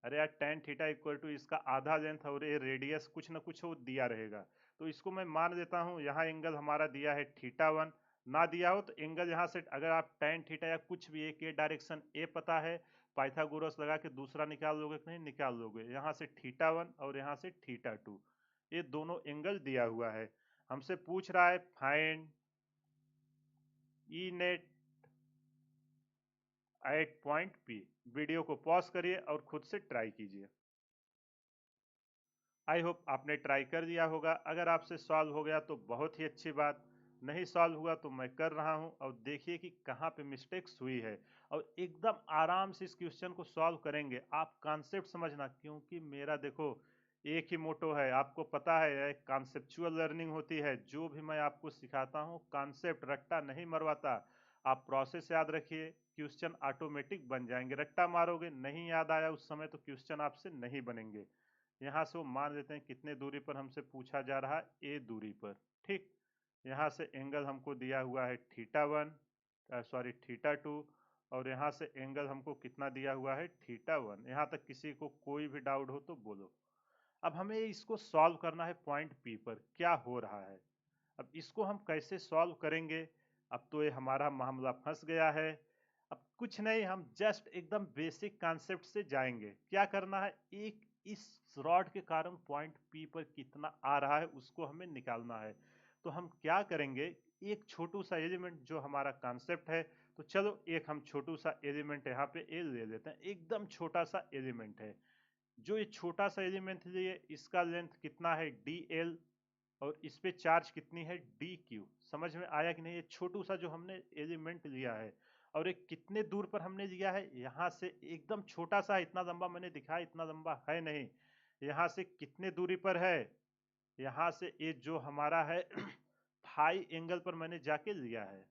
अरे यार टेन थीटा इक्वल टू इसका आधा लेंथ और ये रेडियस कुछ ना कुछ वो दिया रहेगा, तो इसको मैं मान देता हूँ। यहाँ एंगल हमारा दिया है θ1, ना दिया हो तो एंगल यहाँ से अगर आप टेन थीटा या कुछ भी एक डायरेक्शन ए पता है, पाइथागोरस लगा के दूसरा निकाल लोगे कि नहीं निकाल लोगे। यहाँ से θ1 और यहाँ से θ2, ये दोनों एंगल दिया हुआ है। हमसे पूछ रहा है find E net at point P. Video को पॉज करिए और खुद से ट्राई कीजिए। आई होप आपने ट्राई कर दिया होगा। अगर आपसे सॉल्व हो गया तो बहुत ही अच्छी बात, नहीं सॉल्व हुआ तो मैं कर रहा हूं और देखिए कि कहाँ पे मिस्टेक्स हुई है, और एकदम आराम से इस क्वेश्चन को सॉल्व करेंगे। आप कॉन्सेप्ट समझना, क्योंकि मेरा देखो एक ही मोटो है, आपको पता है कॉन्सेप्चुअल लर्निंग होती है। जो भी मैं आपको सिखाता हूँ कॉन्सेप्ट, रट्टा नहीं मरवाता। आप प्रोसेस याद रखिए, क्वेश्चन ऑटोमेटिक बन जाएंगे। रट्टा मारोगे, नहीं याद आया उस समय, तो क्वेश्चन आपसे नहीं बनेंगे। यहाँ से वो मान लेते हैं कितने दूरी पर हमसे पूछा जा रहा है, ए दूरी पर। ठीक, यहाँ से एंगल हमको दिया हुआ है θ1, सॉरी θ2, और यहाँ से एंगल हमको कितना दिया हुआ है θ1। यहाँ तक किसी को कोई भी डाउट हो तो बोलो। अब हमें इसको सॉल्व करना है पॉइंट पी पर क्या हो रहा है। अब इसको हम कैसे सॉल्व करेंगे, अब तो ये हमारा मामला फंस गया है। अब कुछ नहीं, हम जस्ट एकदम बेसिक कॉन्सेप्ट से जाएंगे। क्या करना है, एक इस रॉड के कारण पॉइंट पी पर कितना आ रहा है उसको हमें निकालना है। तो हम क्या करेंगे, एक छोटू सा एलिमेंट जो हमारा कॉन्सेप्ट है, तो चलो एक हम छोटू सा एलिमेंट यहाँ पे ए ले लेते हैं। एकदम छोटा सा एलिमेंट है, जो ये छोटा सा एलिमेंट लिए इसका लेंथ कितना है डी एल, और इस पे चार्ज कितनी है डी क्यू। समझ में आया कि नहीं, ये छोटू सा जो हमने एलिमेंट लिया है, और ये कितने दूर पर हमने लिया है, यहाँ से एकदम छोटा सा, इतना लंबा मैंने दिखाया, इतना लंबा है नहीं। यहाँ से कितने दूरी पर है, यहाँ से ये जो हमारा है फाई एंगल पर मैंने जाके लिया है।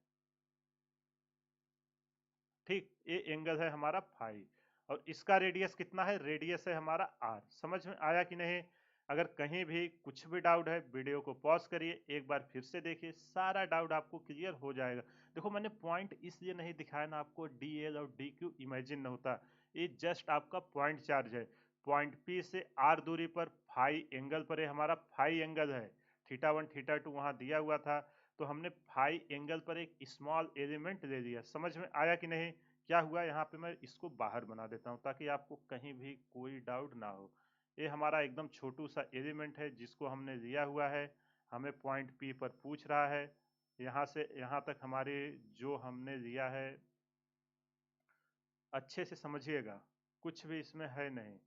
ठीक, ये एंगल है हमारा फाई, और इसका रेडियस कितना है, रेडियस है हमारा आर। समझ में आया कि नहीं। अगर कहीं भी कुछ भी डाउट है, वीडियो को पॉज करिए, एक बार फिर से देखिए, सारा डाउट आपको क्लियर हो जाएगा। देखो मैंने पॉइंट इसलिए नहीं दिखाया ना आपको, डी एल और डी क्यू इमेजिन न होता, ये जस्ट आपका पॉइंट चार्ज है। पॉइंट पी से आर दूरी पर फाई एंगल पर, हमारा फाई एंगल है, θ1 θ2 वहां दिया हुआ था, तो हमने फाई एंगल पर एक स्मॉल एलिमेंट ले लिया। समझ में आया कि नहीं। क्या हुआ, यहाँ पे मैं इसको बाहर बना देता हूँ ताकि आपको कहीं भी कोई डाउट ना हो। ये हमारा एकदम छोटू सा एलिमेंट है जिसको हमने लिया हुआ है, हमें पॉइंट पी पर पूछ रहा है। यहाँ से यहाँ तक हमारे जो हमने लिया है, अच्छे से समझिएगा, कुछ भी इसमें है नहीं।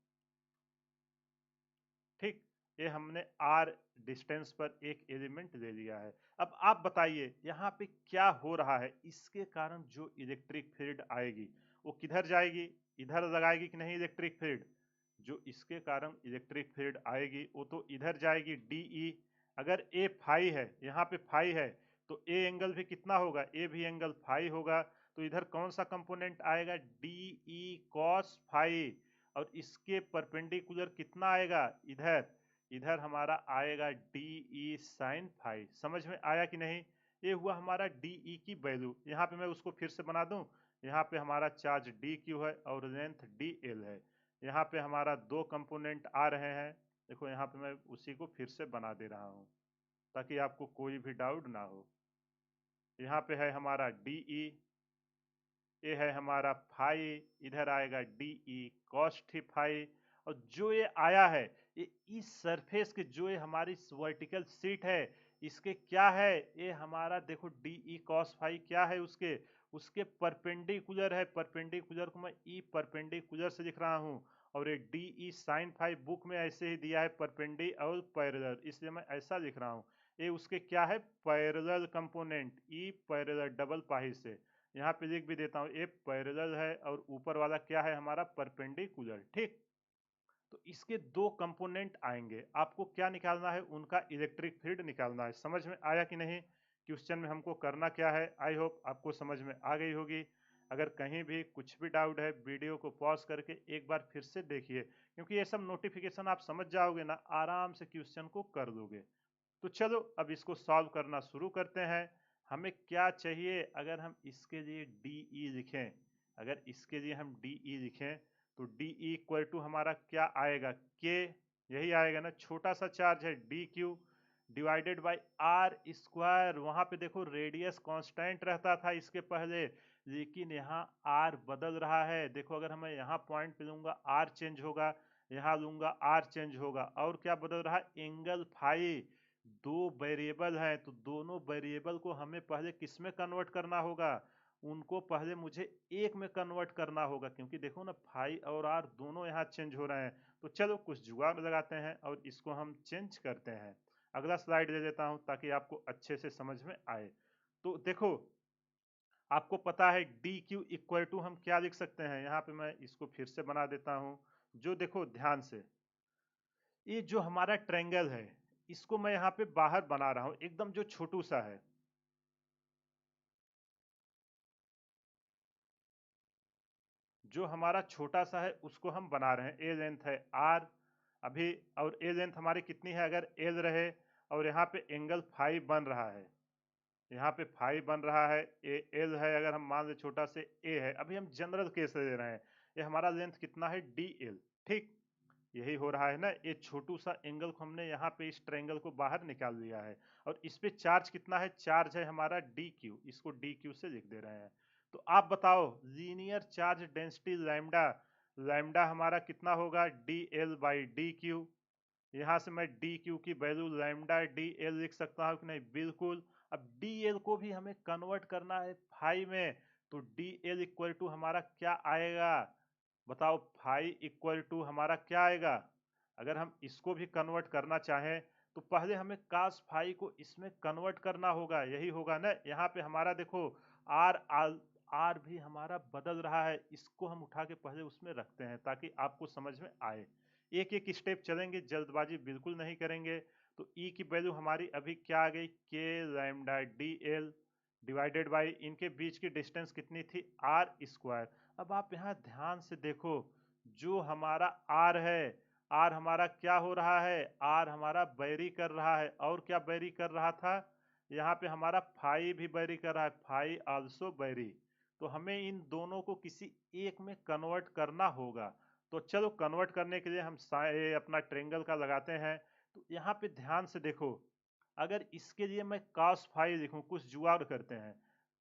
ठीक, ये हमने आर डिस्टेंस पर एक एलिमेंट ले लिया है। अब आप बताइए यहाँ पे क्या हो रहा है, इसके कारण जो इलेक्ट्रिक फील्ड आएगी वो किधर जाएगी, इधर लगाएगी कि नहीं इलेक्ट्रिक फील्ड। जो इसके कारण इलेक्ट्रिक फील्ड आएगी वो तो इधर जाएगी, डी ई। अगर ए फाई है, यहाँ पे फाई है, तो ए एंगल भी कितना होगा, ए भी एंगल फाई होगा। तो इधर कौन सा कंपोनेंट आएगा, डी ई कॉस फाई, और इसके परपेंडिकुलर कितना आएगा इधर, इधर हमारा आएगा डी ई साइन फाई। समझ में आया कि नहीं। ये हुआ हमारा डी ई की वैल्यू। यहाँ पे मैं उसको फिर से बना दूं, यहाँ पे हमारा चार्ज डी क्यू है और लेंथ डी एल है। यहाँ पे हमारा दो कंपोनेंट आ रहे हैं। देखो यहाँ पे मैं उसी को फिर से बना दे रहा हूँ ताकि आपको कोई भी डाउट ना हो। यहाँ पे है हमारा डी ई, ये है हमारा फाई, इधर आएगा डी ई कॉस थी फाई। और जो ये आया है, ये इस सरफेस के जो ये हमारी वर्टिकल शीट है, इसके क्या है, ये हमारा देखो डी ई कॉस फाई क्या है, उसके उसके परपेंडिकुलर है। परपेंडिकुलर को मैं ई परपेंडिकुलर से लिख रहा हूँ। और ये D E sine phi book में ऐसे ही दिया है परपेंडी और पैरेलल, इसलिए मैं ऐसा लिख रहा हूँ। ये उसके क्या है, parallel component, E parallel double पाही से। यहाँ पे लिख भी देता हूँ, ए पैरेलल है और ऊपर वाला क्या है हमारा परपेंडिकुलर। ठीक, तो इसके दो कंपोनेंट आएंगे, आपको क्या निकालना है, उनका इलेक्ट्रिक फील्ड निकालना है। समझ में आया कि नहीं। क्वेश्चन में हमको करना क्या है, आई होप आपको समझ में आ गई होगी। अगर कहीं भी कुछ भी डाउट है, वीडियो को पॉज करके एक बार फिर से देखिए, क्योंकि ये सब नोटिफिकेशन आप समझ जाओगे ना, आराम से क्वेश्चन को कर दोगे। तो चलो अब इसको सॉल्व करना शुरू करते हैं। हमें क्या चाहिए, अगर हम इसके लिए डी ई लिखें, अगर इसके लिए हम डी ई लिखें तो डी ई इक्वल टू हमारा क्या आएगा, के, यही आएगा ना। छोटा सा चार्ज है D Q divided by R square. वहां पे देखो रेडियस कांस्टेंट रहता था इसके पहले, लेकिन यहाँ आर बदल रहा है। देखो अगर मैं यहाँ पॉइंट पे लूंगा आर चेंज होगा, यहाँ लूंगा आर चेंज होगा। और क्या बदल रहा है, एंगल फाई। दो वेरिएबल हैं तो दोनों वेरिएबल को हमें पहले किस में कन्वर्ट करना होगा, उनको पहले मुझे एक में कन्वर्ट करना होगा, क्योंकि देखो ना फाई और आर दोनों यहाँ चेंज हो रहे हैं। तो चलो कुछ जुगाड़ लगाते हैं और इसको हम चेंज करते हैं। अगला स्लाइड दे देता हूं ताकि आपको अच्छे से समझ में आए। तो देखो आपको पता है डी क्यू इक्वल टू हम क्या लिख सकते हैं, यहाँ पे मैं इसको फिर से बना देता हूँ। जो देखो ध्यान से, ये जो हमारा ट्रायंगल है, इसको मैं यहाँ पे बाहर बना रहा हूँ, एकदम जो छोटू सा है, जो हमारा छोटा सा है उसको हम बना रहे हैं। ए लेंथ है आर अभी, और ए लेंथ हमारी कितनी है, अगर एल रहे, और यहाँ पे एंगल फाइव बन रहा है, यहाँ पे फाइव बन रहा है, ए एल है, अगर हम मान ले छोटा से ए है, अभी हम जनरल केस ले रहे हैं। ये हमारा लेंथ कितना है, डी एल। ठीक, यही हो रहा है ना, ये छोटू सा एंगल को हमने यहाँ पे इस ट्रायंगल को बाहर निकाल लिया है। और इस पे चार्ज कितना है, चार्ज है हमारा डी क्यू, इसको डी क्यू से लिख दे रहे हैं। तो आप बताओ linear charge density lambda, lambda हमारा कितना होगा, D L by D Q. यहाँ से मैं डी क्यू की वैल्यू लैम्डा डी एल लिख सकता हूँ कि नहीं, बिल्कुल। अब डी एल को भी हमें कन्वर्ट करना है फाई में, तो डी एल इक्वल टू हमारा क्या आएगा, बताओ। फाई इक्वल टू हमारा क्या आएगा, अगर हम इसको भी कन्वर्ट करना चाहें तो पहले हमें कास फाई को इसमें कन्वर्ट करना होगा, यही होगा ना। यहाँ पे हमारा देखो आर आर आर भी हमारा बदल रहा है, इसको हम उठा के पहले उसमें रखते हैं ताकि आपको समझ में आए। एक एक स्टेप चलेंगे, जल्दबाजी बिल्कुल नहीं करेंगे। तो ई की वैल्यू हमारी अभी क्या आ गई, के lambda D L divided by इनके बीच की डिस्टेंस कितनी थी, आर स्क्वायर। अब आप यहाँ ध्यान से देखो, जो हमारा आर है, आर हमारा क्या हो रहा है, आर हमारा बैरी कर रहा है। और क्या बैरी कर रहा था, यहाँ पे हमारा फाई भी बैरी कर रहा है, फाई आल्सो बैरी। तो हमें इन दोनों को किसी एक में कन्वर्ट करना होगा। तो चलो कन्वर्ट करने के लिए हम अपना ट्रेंगल का लगाते हैं। तो यहाँ पे ध्यान से देखो, अगर इसके लिए मैं cos फाई लिखूं, कुछ जुगाड़ करते हैं।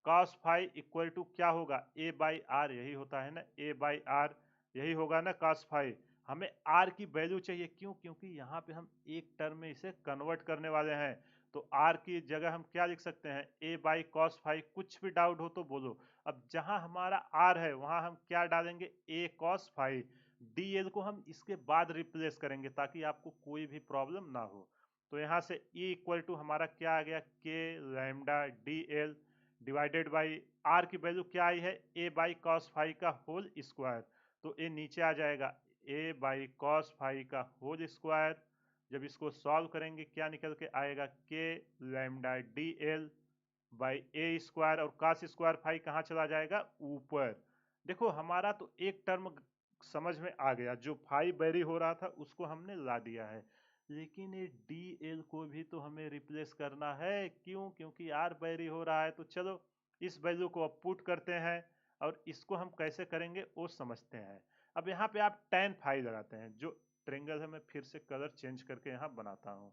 cos फाई इक्वल टू क्या होगा, a बाई आर, यही होता है ना, a बाई आर, यही होगा ना cos फाई। हमें r की वैल्यू चाहिए, क्यों, क्योंकि यहाँ पे हम एक टर्म में इसे कन्वर्ट करने वाले हैं। तो r की जगह हम क्या लिख सकते हैं, a बाई cos फाई। कुछ भी डाउट हो तो बोलो। अब जहां हमारा r है वहां हम क्या डालेंगे, a cos फाई। dl को हम इसके बाद रिप्लेस करेंगे ताकि आपको कोई भी प्रॉब्लम ना हो। तो यहाँ से E इक्वल टू हमारा क्या आ गया, K lambda D L divided by R की वैल्यू क्या आई है, ए बाई कॉस फाई का होल स्क्वायर। तो ए नीचे आ जाएगा, ए बाई कॉस फाई का होल स्क्वायर। जब इसको सॉल्व करेंगे क्या निकल के आएगा, K lambda D L by A square, और कास स्क्वायर फाई कहाँ चला जाएगा, ऊपर। देखो हमारा तो एक टर्म समझ में आ गया, जो फाई वेरी हो रहा था उसको हमने ला दिया है, लेकिन ये डी एल को भी तो हमें रिप्लेस करना है। क्यों? क्योंकि आर वेरी हो रहा है। तो चलो इस वैल्यू को अब पुट करते हैं, और इसको हम कैसे करेंगे वो समझते हैं। अब यहाँ पे आप tan फाई लगाते हैं, जो ट्रेंगल है मैं फिर से कलर चेंज करके यहाँ बनाता हूँ,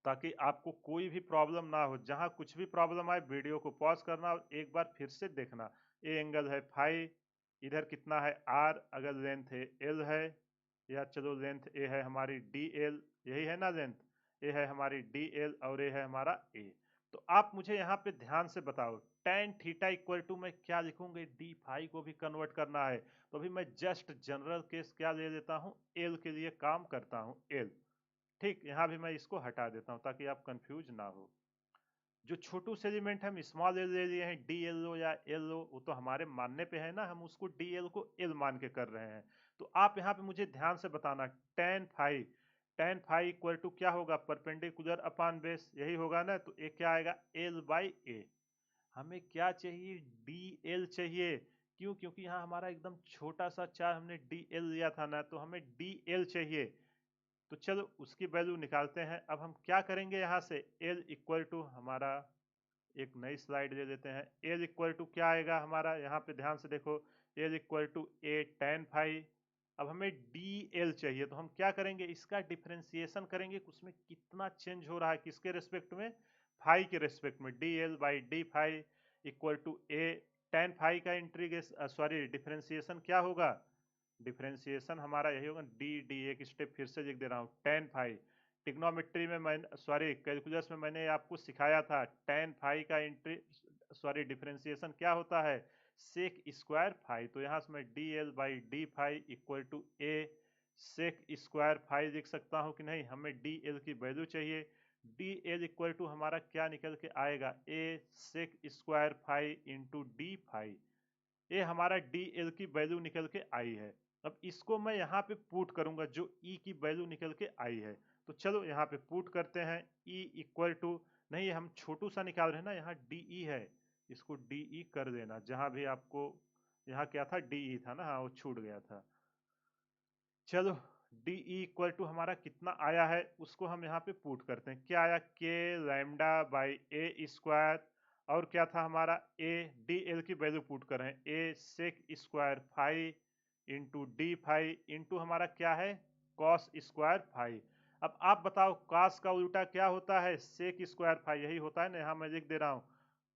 ताकि आपको कोई भी प्रॉब्लम ना हो। जहां कुछ भी प्रॉब्लम आए वीडियो को पॉज करना और एक बार फिर से देखना। ए एंगल है फाई, इधर कितना है आर, अगर लेंथ है एल है, या चलो लेंथ ए है हमारी डी एल, यही है ना लेंथ, ए है हमारी डी एल और ए है हमारा ए। तो आप मुझे यहाँ पे ध्यान से बताओ, tan थीटा इक्वल टू मैं क्या लिखूंगे, डी फाई को भी कन्वर्ट करना है। तो अभी मैं जस्ट जनरल केस क्या ले लेता हूँ, एल के लिए काम करता हूँ, एल। ठीक, यहाँ भी मैं इसको हटा देता हूँ ताकि आप कंफ्यूज ना हो। जो छोटू से एलिमेंट हम स्मॉल एल ले लिए हैं, डी एल ओ या एल ओ, वो तो हमारे मानने पे है ना, हम उसको डी एल को एल मान के कर रहे हैं। तो आप यहाँ पे मुझे ध्यान से बताना, tan फाई इक्वल टू क्या होगा, परपेंडिकुलर अपॉन बेस, यही होगा ना। तो ए क्या आएगा, एल बाई ए। हमें क्या चाहिए, डी एल चाहिए। क्यों? क्योंकि यहाँ हमारा एकदम छोटा सा चार हमने डी एल लिया था ना, तो हमें डी एल चाहिए। तो चलो उसकी वैल्यू निकालते हैं। अब हम क्या करेंगे, यहाँ से L इक्वल टू हमारा, एक नई स्लाइड ले लेते हैं। L इक्वल टू क्या आएगा हमारा, यहाँ पे ध्यान से देखो, L equal to A tan phi. अब हमें DL चाहिए, तो हम क्या करेंगे, इसका डिफ्रेंसिएशन करेंगे कि उसमें कितना चेंज हो रहा है, किसके रेस्पेक्ट में, फाई के रेस्पेक्ट में। DL by D phi equal to A tan phi का इंटीग्रेशन, सॉरी डिफ्रेंसिएशन क्या होगा, डिफरेंशिएशन हमारा यही होगा, डी डी एक स्टेप फिर से लिख दे रहा हूँ, tan फाई। टिग्नोमेट्री में मैं, सॉरी कैलकुलस में मैंने आपको सिखाया था, tan फाई का इंट्री, सॉरी डिफरेंशिएशन क्या होता है, सेक स्क्वायर फाई। तो यहाँ से मैं d L by D phi equal to a sec square phi लिख सकता हूँ कि नहीं। हमें डी एल की वैल्यू चाहिए, डी एल इक्वल टू हमारा क्या निकल के आएगा, a sec square phi into D phi. ये हमारा डी एल की वैल्यू निकल के आई है। अब इसको मैं यहाँ पे पुट करूंगा, जो ई की वैल्यू निकल के आई है। तो चलो यहाँ पे पुट करते हैं, ई इक्वल टू, नहीं हम छोटू सा निकाल रहे हैं ना, यहाँ डी ई है, इसको डी ई कर देना। जहां भी आपको, यहाँ क्या था, डी ई था ना, हाँ वो छूट गया था। चलो डी ई इक्वल टू हमारा कितना आया है, उसको हम यहाँ पे पुट करते हैं। क्या आया, के लैम्डा बाई ए स्क्वायर, और क्या था हमारा, ए डी एल की वैल्यू पुट कर रहे हैं, a sec square phi into D phi into हमारा क्या है, कॉस स्क्वायर फाई। अब आप बताओ कॉस का उल्टा क्या होता है, सेक स्क्वायर फाई, यही होता है ना। यहाँ मैं लिख दे रहा हूँ,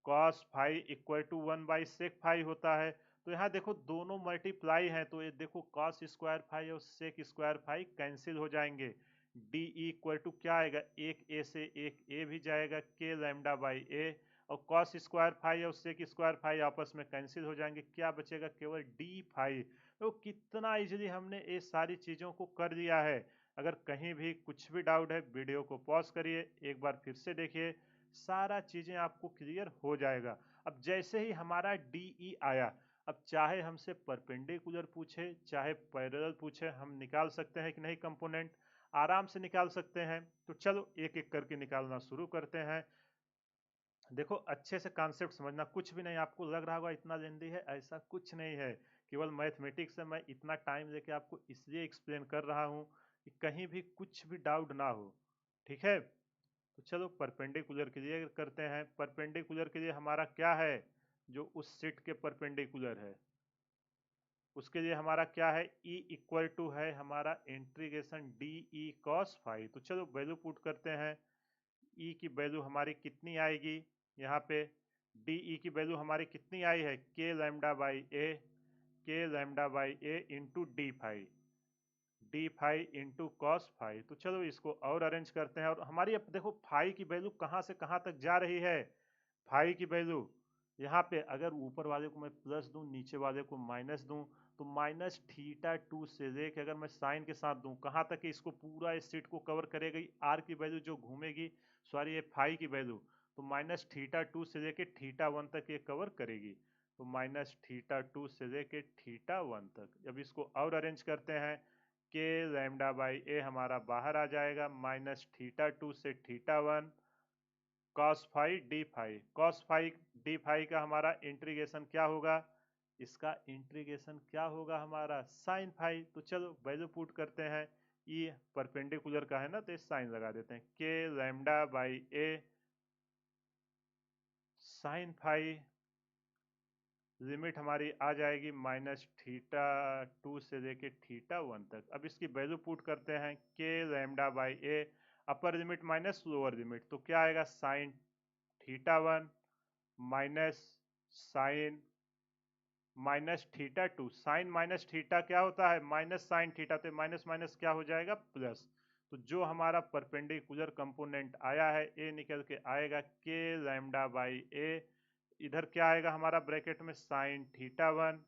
cos phi equal to one by sec phi होता है। तो यहाँ देखो दोनों मल्टीप्लाई है, तो ये देखो कॉस स्क्वायर फाई और सेक स्क्वायर फाई कैंसिल हो जाएंगे। डी इक्वल टू क्या आएगा, एक ए से एक ए भी जाएगा, के लैम्डा बाई ए, और कॉस स्क्वायर फाई और सेक स्क्वायर फाई आपस में कैंसिल हो जाएंगे। क्या बचेगा, केवल डी फाई। तो कितना इजीली हमने ये सारी चीज़ों को कर दिया है। अगर कहीं भी कुछ भी डाउट है, वीडियो को पॉज करिए, एक बार फिर से देखिए, सारा चीज़ें आपको क्लियर हो जाएगा। अब जैसे ही हमारा डी ई आया, अब चाहे हमसे परपेंडिकुलर पूछे चाहे पैरेलल पूछे, हम निकाल सकते हैं कि नहीं, कंपोनेंट आराम से निकाल सकते हैं। तो चलो एक एक करके निकालना शुरू करते हैं। देखो अच्छे से कॉन्सेप्ट समझना, कुछ भी नहीं, आपको लग रहा होगा इतना लेंदी है, ऐसा कुछ नहीं है। केवल मैथमेटिक्स से मैं इतना टाइम लेके आपको इसलिए एक्सप्लेन कर रहा हूँ कि कहीं भी कुछ भी डाउट ना हो। ठीक है, तो चलो परपेंडिकुलर के लिए करते हैं। परपेंडिकुलर के लिए हमारा क्या है, जो उस सीट के परपेंडिकुलर है, उसके लिए हमारा क्या है, E इक्वल टू है हमारा integration D E cos phi. तो चलो वैल्यू पुट करते हैं, E की वैल्यू हमारी कितनी आएगी, यहाँ पे डी ई की वैल्यू हमारी कितनी आई है, K lambda by A, K lambda by A into D phi into cos phi. तो चलो इसको और अरेंज करते हैं। और हमारी अब देखो फाई की वैल्यू कहाँ से कहाँ तक जा रही है, फाई की वैल्यू यहाँ पे अगर ऊपर वाले को मैं प्लस दूं, नीचे वाले को माइनस दूं, तो माइनस थीटा टू से लेके अगर मैं साइन के साथ दूं, कहाँ तक इसको पूरा इस सीट को कवर करेगा, आर की वैल्यू जो घूमेगी, सॉरी ये फाई की वैल्यू, तो माइनस थीटा टू से लेके थीटा वन तक ये कवर करेगी। तो माइनस थीटा टू से लेके थीटा वन तक। अब इसको और अरेंज करते हैं, के लैम्डा बाई ए हमारा बाहर आ जाएगा, माइनस थीटा टू से theta one, cos phi D phi, cos phi D phi का हमारा इंटीग्रेशन क्या होगा, इसका इंटीग्रेशन क्या होगा हमारा साइन फाई। तो चलो वैल्यू पुट करते हैं, ये परपेंडिकुलर का है ना तो साइन लगा देते हैं, के lambda by A sine phi, limit हमारी आ जाएगी -θ2 से लेके θ1 तक। अब इसकी वैल्यू पुट करते हैं, के lambda by a upper limit minus lower limit, तो क्या आएगा sine θ1 minus sine -θ2, sine minus theta क्या होता है माइनस साइन थीटा, तो माइनस माइनस क्या हो जाएगा प्लस। तो जो हमारा परपेंडिकुलर कंपोनेंट आया है ए निकल के आएगा के लैम्डा बाई ए, इधर क्या आएगा हमारा ब्रैकेट में साइन θ1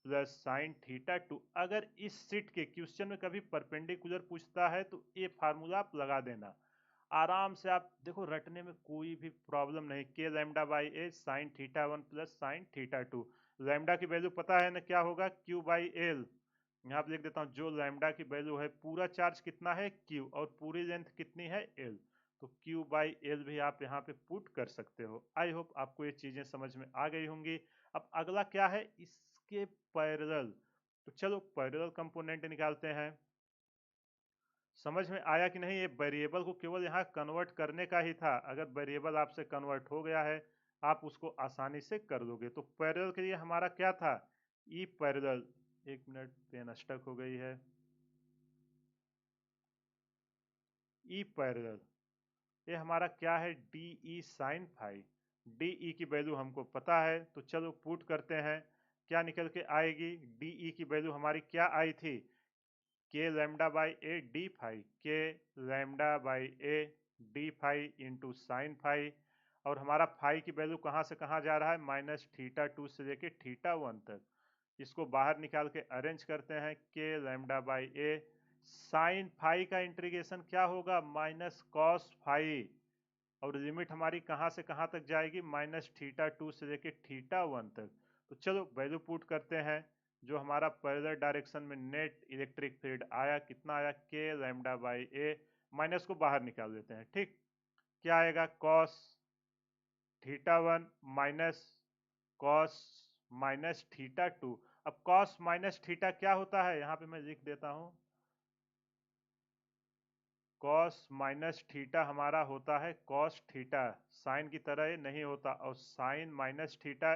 प्लस साइन θ2। अगर इस सीट के क्वेश्चन में कभी परपेंडिकुलर पूछता है तो ये फार्मूला आप लगा देना, आराम से आप देखो रटने में कोई भी प्रॉब्लम नहीं। K lambda by A sine θ1 plus sine θ2, lambda की वैल्यू पता है ना क्या होगा क्यू बाई एल, यहाँ पे लिख देता हूँ, जो लैम्डा की वैल्यू है, पूरा चार्ज कितना है क्यू और पूरी लेंथ कितनी है एल, तो क्यू बाई एल भी आप यहाँ पे पुट कर सकते हो। आई होप आपको ये चीजें समझ में आ गई होंगी। अब अगला क्या है इसके पैरेलल, तो चलो पैरेलल कंपोनेंट निकालते हैं। समझ में आया कि नहीं, ये वेरिएबल को केवल यहाँ कन्वर्ट करने का ही था, अगर वेरिएबल आपसे कन्वर्ट हो गया है आप उसको आसानी से कर दोगे। तो पैरेलल के लिए हमारा क्या था, ई पैरेलल, एक मिनट पेन स्टक हो गई है, ई पैरेलल ये हमारा क्या है D E sine phi, D E की वैल्यू हमको पता है, तो चलो पुट करते हैं, क्या निकल के आएगी, डी ई की वैल्यू हमारी क्या आई थी, k lambda by a d phi, k lambda by a d phi into sine phi, और हमारा फाई की वैल्यू कहाँ से कहाँ जा रहा है -θ2 से लेके θ1 तक। इसको बाहर निकाल के अरेंज करते हैं, के lambda by A sine phi का इंटीग्रेशन क्या होगा माइनस कॉस फाई, और लिमिट हमारी कहाँ से कहाँ तक जाएगी -θ2 से लेके θ1 तक। तो चलो वैल्यू पुट करते हैं, जो हमारा पैरेलल डायरेक्शन में नेट इलेक्ट्रिक फील्ड आया कितना आया, के लैम्डा बाई ए, माइनस को बाहर निकाल देते हैं, ठीक, क्या आएगा कॉस θ1 माइनस कॉस माइनस θ2। अब कॉस माइनस थीटा क्या होता है, यहाँ पे मैं लिख देता हूँ, कॉस माइनस थीटा हमारा होता है कॉस थीटा, साइन की तरह ये नहीं होता, और साइन माइनस थीटा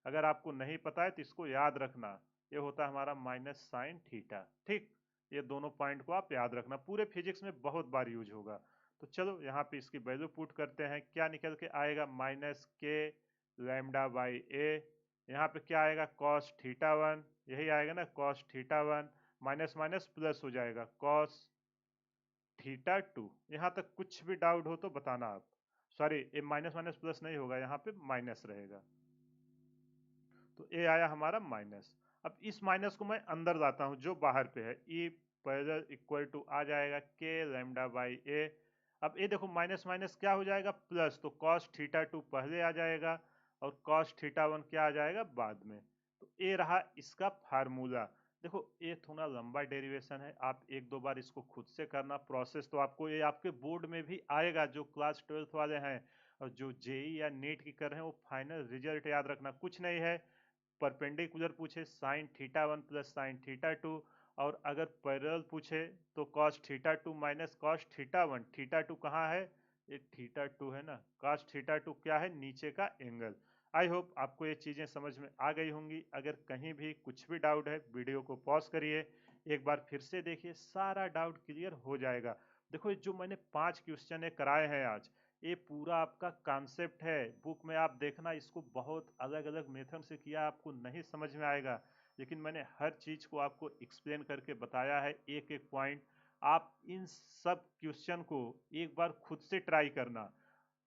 अगर आपको नहीं पता है तो इसको याद रखना, ये होता है हमारा माइनस साइन थीटा, ठीक। ये दोनों पॉइंट को आप याद रखना, पूरे फिजिक्स में बहुत बार यूज होगा। तो चलो यहाँ पे इसकी वैल्यू पुट करते हैं, क्या निकल के आएगा माइनस के लैम्डा बाई ए, यहाँ पे क्या आएगा कॉस θ1, यही आएगा ना कॉस θ1, माइनस माइनस प्लस हो जाएगा कॉस θ2। यहाँ तक कुछ भी डाउट हो तो बताना आप, सॉरी ये माइनस माइनस प्लस नहीं होगा, यहाँ पे माइनस रहेगा, तो ये आया हमारा माइनस। अब इस माइनस को मैं अंदर लाता हूँ जो बाहर पे है, ई पैरेलल इक्वल टू आ जाएगा के लैम्डा बाई ए। अब ये देखो माइनस माइनस क्या हो जाएगा प्लस, तो कॉस θ2 पहले आ जाएगा और कॉस θ1 क्या आ जाएगा बाद में। तो ये रहा इसका फार्मूला। देखो ये थोड़ा लंबा डेरिवेशन है, आप एक दो बार इसको खुद से करना, प्रोसेस तो आपको ये आपके बोर्ड में भी आएगा, जो क्लास 12th वाले हैं और जो जेई या नीट की कर रहे हैं वो फाइनल रिजल्ट याद रखना, कुछ नहीं है, परपेंडिकुलर पूछे साइन θ1 प्लस साइन θ2, और अगर पैरेलल पूछे तो कॉस θ2 माइनस कॉस θ1, θ2 कहाँ है, ये θ2 है ना, कॉस θ2 क्या है नीचे का एंगल। आई होप आपको ये चीज़ें समझ में आ गई होंगी, अगर कहीं भी कुछ भी डाउट है वीडियो को पॉज करिए, एक बार फिर से देखिए, सारा डाउट क्लियर हो जाएगा। देखो जो मैंने 5 क्वेश्चन कराए हैं आज, ये पूरा आपका कॉन्सेप्ट है, बुक में आप देखना, इसको बहुत अलग अलग मेथड से किया, आपको नहीं समझ में आएगा, लेकिन मैंने हर चीज़ को आपको एक्सप्लेन करके बताया है एक एक पॉइंट। आप इन सब क्वेश्चन को एक बार खुद से ट्राई करना,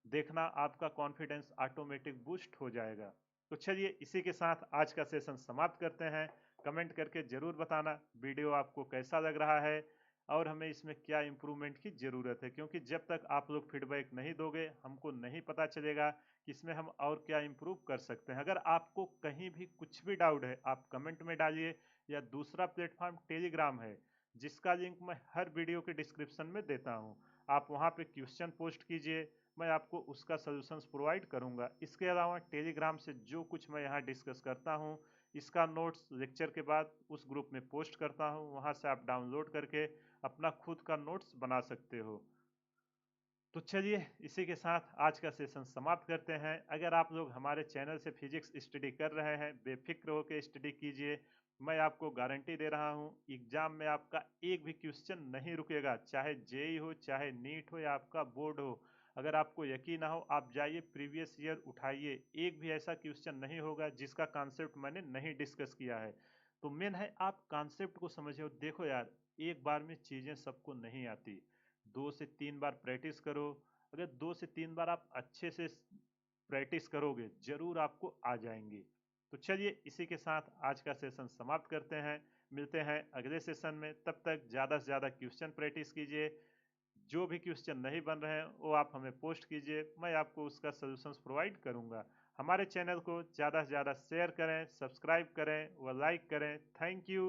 देखना आपका कॉन्फिडेंस ऑटोमेटिक बूस्ट हो जाएगा। तो चलिए इसी के साथ आज का सेशन समाप्त करते हैं, कमेंट करके ज़रूर बताना वीडियो आपको कैसा लग रहा है और हमें इसमें क्या इम्प्रूवमेंट की ज़रूरत है, क्योंकि जब तक आप लोग फीडबैक नहीं दोगे हमको नहीं पता चलेगा कि इसमें हम और क्या इम्प्रूव कर सकते हैं। अगर आपको कहीं भी कुछ भी डाउट है आप कमेंट में डालिए, या दूसरा प्लेटफॉर्म टेलीग्राम है जिसका लिंक मैं हर वीडियो के डिस्क्रिप्शन में देता हूँ, आप वहाँ पे क्वेश्चन पोस्ट कीजिए, मैं आपको उसका सॉल्यूशंस प्रोवाइड करूंगा। इसके अलावा टेलीग्राम से जो कुछ मैं यहाँ डिस्कस करता हूँ, इसका नोट्स लेक्चर के बाद उस ग्रुप में पोस्ट करता हूँ, वहाँ से आप डाउनलोड करके अपना खुद का नोट्स बना सकते हो। तो चलिए इसी के साथ आज का सेशन समाप्त करते हैं। अगर आप लोग हमारे चैनल से फिजिक्स स्टडी कर रहे हैं, बेफिक्र होकर स्टडी कीजिए। मैं आपको गारंटी दे रहा हूं, एग्जाम में आपका एक भी क्वेश्चन नहीं रुकेगा, चाहे जेई हो, चाहे नीट हो या आपका बोर्ड हो। अगर आपको यकीन ना हो, आप जाइए प्रीवियस ईयर उठाइए, एक भी ऐसा क्वेश्चन नहीं होगा जिसका कॉन्सेप्ट मैंने नहीं डिस्कस किया है। तो मेन है आप कॉन्सेप्ट को समझो। देखो यार, एक बार में चीज़ें सबको नहीं आती, 2 से 3 बार प्रैक्टिस करो। अगर 2 से 3 बार आप अच्छे से प्रैक्टिस करोगे, जरूर आपको आ जाएंगी। तो चलिए इसी के साथ आज का सेशन समाप्त करते हैं। मिलते हैं अगले सेशन में, तब तक ज़्यादा से ज़्यादा क्वेश्चन प्रैक्टिस कीजिए। जो भी क्वेश्चन नहीं बन रहे हैं वो आप हमें पोस्ट कीजिए, मैं आपको उसका सॉल्यूशंस प्रोवाइड करूंगा। हमारे चैनल को ज़्यादा से ज़्यादा शेयर करें, सब्सक्राइब करें व लाइक करें। Thank you.